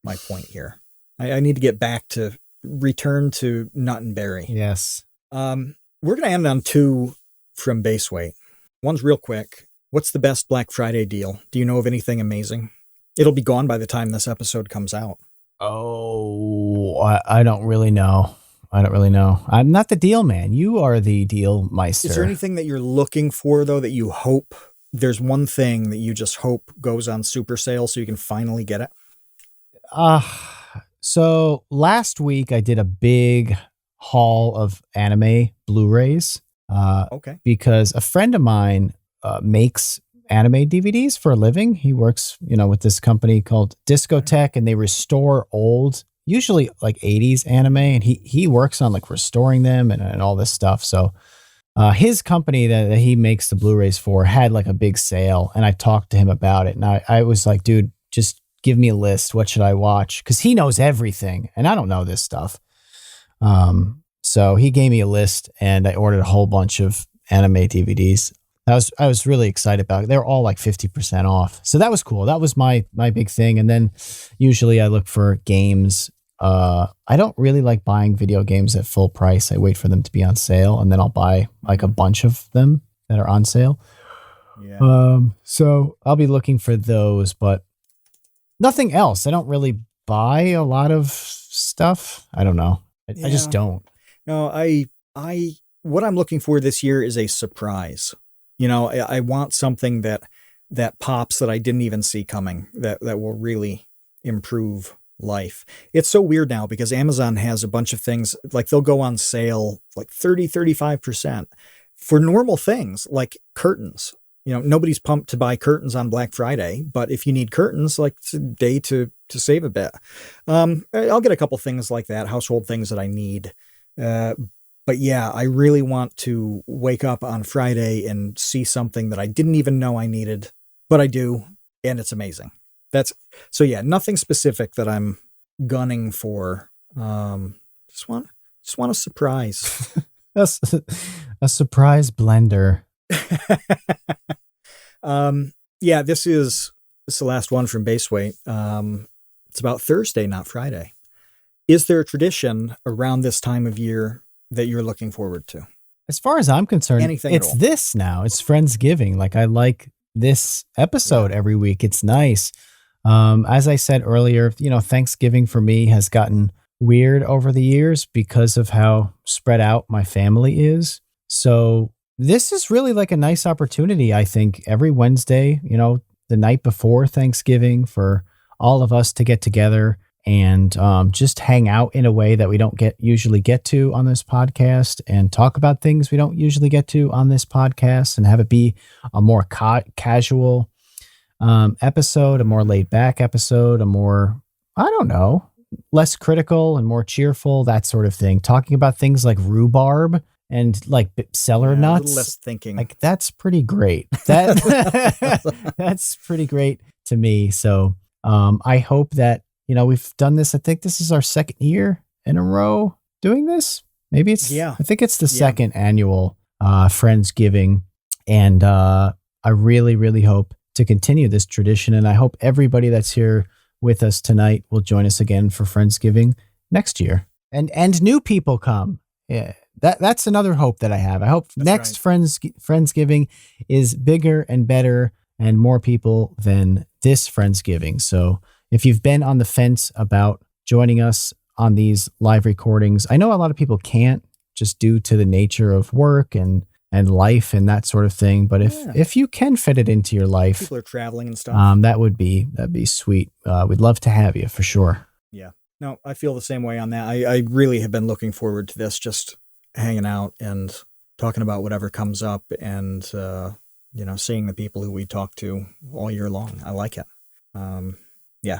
my point here. I need to get back to return to nut and berry. Yes. We're going to end on 2 from base weight. One's real quick. What's the best Black Friday deal? Do you know of anything amazing? It'll be gone by the time this episode comes out. Oh, I don't really know. I'm not the deal man. You are the deal meister. Is there anything that you're looking for, though, that you hope there's one thing that you just hope goes on super sale so you can finally get it? So last week I did a big haul of anime Blu-rays. Okay. Because a friend of mine makes anime DVDs for a living. He works, with this company called Discotech, and they restore old, usually like 80s anime, and he works on like restoring them and all this stuff. So his company that he makes the Blu-rays for had like a big sale, and I talked to him about it, and I was like, dude, just give me a list. What should I watch? Because he knows everything, and I don't know this stuff. So he gave me a list, and I ordered a whole bunch of anime DVDs. I was really excited about it. They're all like 50% off. So that was cool. That was my big thing. And then usually I look for games. I don't really like buying video games at full price. I wait for them to be on sale, and then I'll buy like a bunch of them that are on sale. Yeah. So I'll be looking for those, but nothing else. I don't really buy a lot of stuff. I don't know. I just don't. No, what I'm looking for this year is a surprise. I want something that pops that I didn't even see coming, that will really improve life. It's so weird now because Amazon has a bunch of things, like they'll go on sale like 35% for normal things like curtains. Nobody's pumped to buy curtains on Black Friday, but if you need curtains, like it's a day to save a bit. I'll get a couple things like that, household things that I need. But yeah, I really want to wake up on Friday and see something that I didn't even know I needed, but I do, and it's amazing. So yeah, nothing specific that I'm gunning for. Just want a surprise. A surprise blender. Yeah, this is the last one from base weight. It's about Thursday, not Friday. Is there a tradition around this time of year that you're looking forward to? As far as I'm concerned, it's this now. It's Friendsgiving. Like, I like this episode every week. It's nice. As I said earlier, Thanksgiving for me has gotten weird over the years because of how spread out my family is. So this is really like a nice opportunity, I think, every Wednesday, the night before Thanksgiving, for all of us to get together and just hang out in a way that we don't usually get to on this podcast, and talk about things we don't usually get to on this podcast, and have it be a more casual episode, a more laid back episode, a more, I don't know, less critical and more cheerful, that sort of thing. Talking about things like rhubarb and like cellar nuts. A little less thinking. Like, that's pretty great. That's pretty great to me. So I hope that, we've done this. I think this is our second year in a row doing this. Maybe it's, I think it's the second annual Friendsgiving. And I really, really hope to continue this tradition. And I hope everybody that's here with us tonight will join us again for Friendsgiving next year. And new people come. Yeah. That's another hope that I have. I hope next Friendsgiving is bigger and better and more people than this Friendsgiving. So if you've been on the fence about joining us on these live recordings, I know a lot of people can't, just due to the nature of work and life and that sort of thing. But if you can fit it into your life, people are traveling and stuff. that'd be sweet. We'd love to have you for sure. Yeah. No, I feel the same way on that. I really have been looking forward to this, just hanging out and talking about whatever comes up, and seeing the people who we talk to all year long. I like it.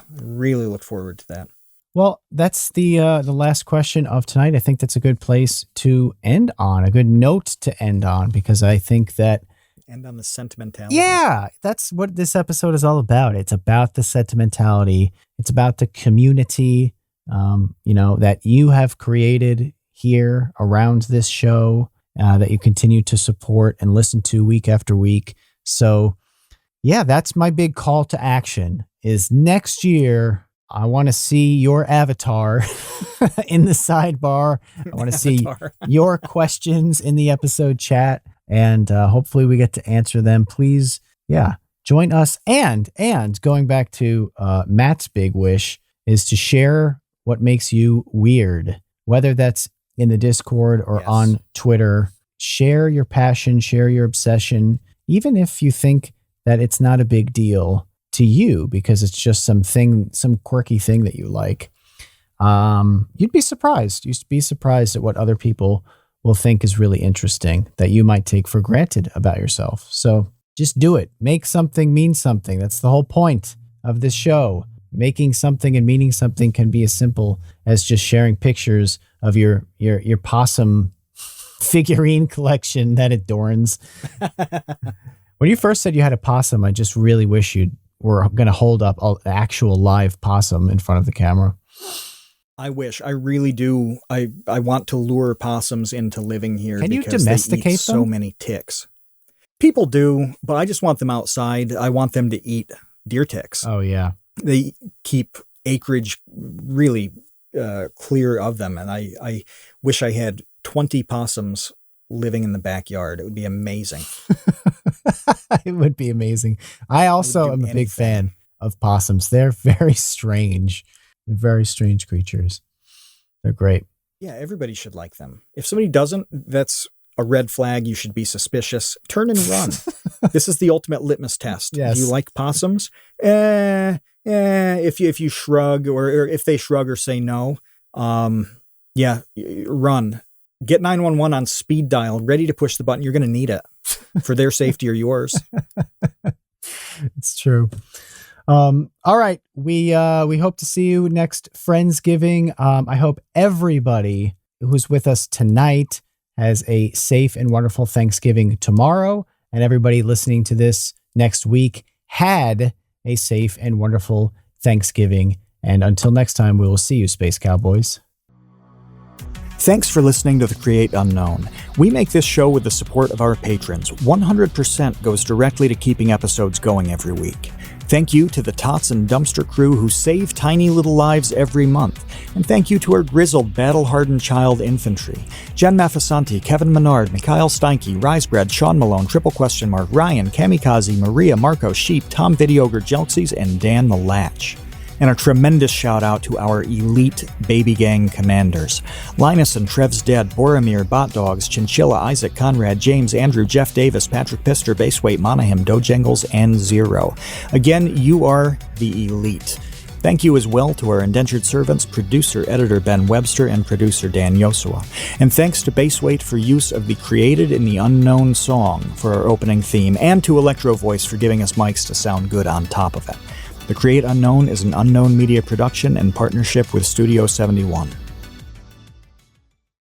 Really look forward to that. Well, that's the last question of tonight. I think that's a good place to end on, a good note to end on, because I think that end on the sentimentality. Yeah, that's what this episode is all about. It's about the sentimentality. It's about the community, that you have created here around this show that you continue to support and listen to week after week. So yeah, that's my big call to action is next year. I want to see your avatar in the sidebar. I want to see your questions in the episode chat, and hopefully we get to answer them. Please, join us. And going back to Matt's big wish is to share what makes you weird, whether that's in the Discord or on Twitter. Share your passion, share your obsession, even if you think that it's not a big deal to you because it's just some quirky thing that you like. You'd be surprised. You'd be surprised at what other people will think is really interesting that you might take for granted about yourself. So just do it. Make something mean something. That's the whole point of this show. Making something and meaning something can be as simple as just sharing pictures of your possum figurine collection that adorns. When you first said you had a possum, I just really wish you were going to hold up an actual live possum in front of the camera. I wish. I really do. I want to lure possums into living here. Can you because domesticate they eat so them? many ticks. People do, but I just want them outside. I want them to eat deer ticks. Oh, yeah. They keep acreage really clear of them, and I wish I had 20 possums living in the backyard. It would be amazing. It would be amazing. I also am a big fan of possums. They're very strange. They're very strange creatures. They're great. Yeah, everybody should like them. If somebody doesn't, that's a red flag. You should be suspicious. Turn and run. This is the ultimate litmus test. Yes. Do you like possums? If you shrug or if they shrug or say no, run. Get 911 on speed dial, ready to push the button. You're going to need it for their safety or yours. It's true. All right. We hope to see you next Friendsgiving. I hope everybody who's with us tonight has a safe and wonderful Thanksgiving tomorrow. And everybody listening to this next week had a safe and wonderful Thanksgiving. And until next time, we will see you, Space Cowboys. Thanks for listening to The Create Unknown. We make this show with the support of our patrons. 100% goes directly to keeping episodes going every week. Thank you to the Tots and Dumpster crew who save tiny little lives every month. And thank you to our grizzled, battle-hardened child infantry. Jen Mafasanti, Kevin Menard, Mikhail Steinke, Risebread, Sean Malone, Ryan, Kamikaze, Maria, Marco, Sheep, Tom Videogre, Jelksies, and Dan the Latch. And a tremendous shout out to our elite baby gang commanders. Linus and Trev's Dead, Boromir, Bot Dogs, Chinchilla, Isaac, Conrad, James, Andrew, Jeff Davis, Patrick Pister, Baseweight, Monahim, Dojangles, and Zero. Again, you are the elite. Thank you as well to our indentured servants, producer-editor Ben Webster and producer Dan Yosua. And thanks to Baseweight for use of the Created in the Unknown song for our opening theme, and to Electro Voice for giving us mics to sound good on top of it. The Create Unknown is an Unknown Media production in partnership with Studio 71.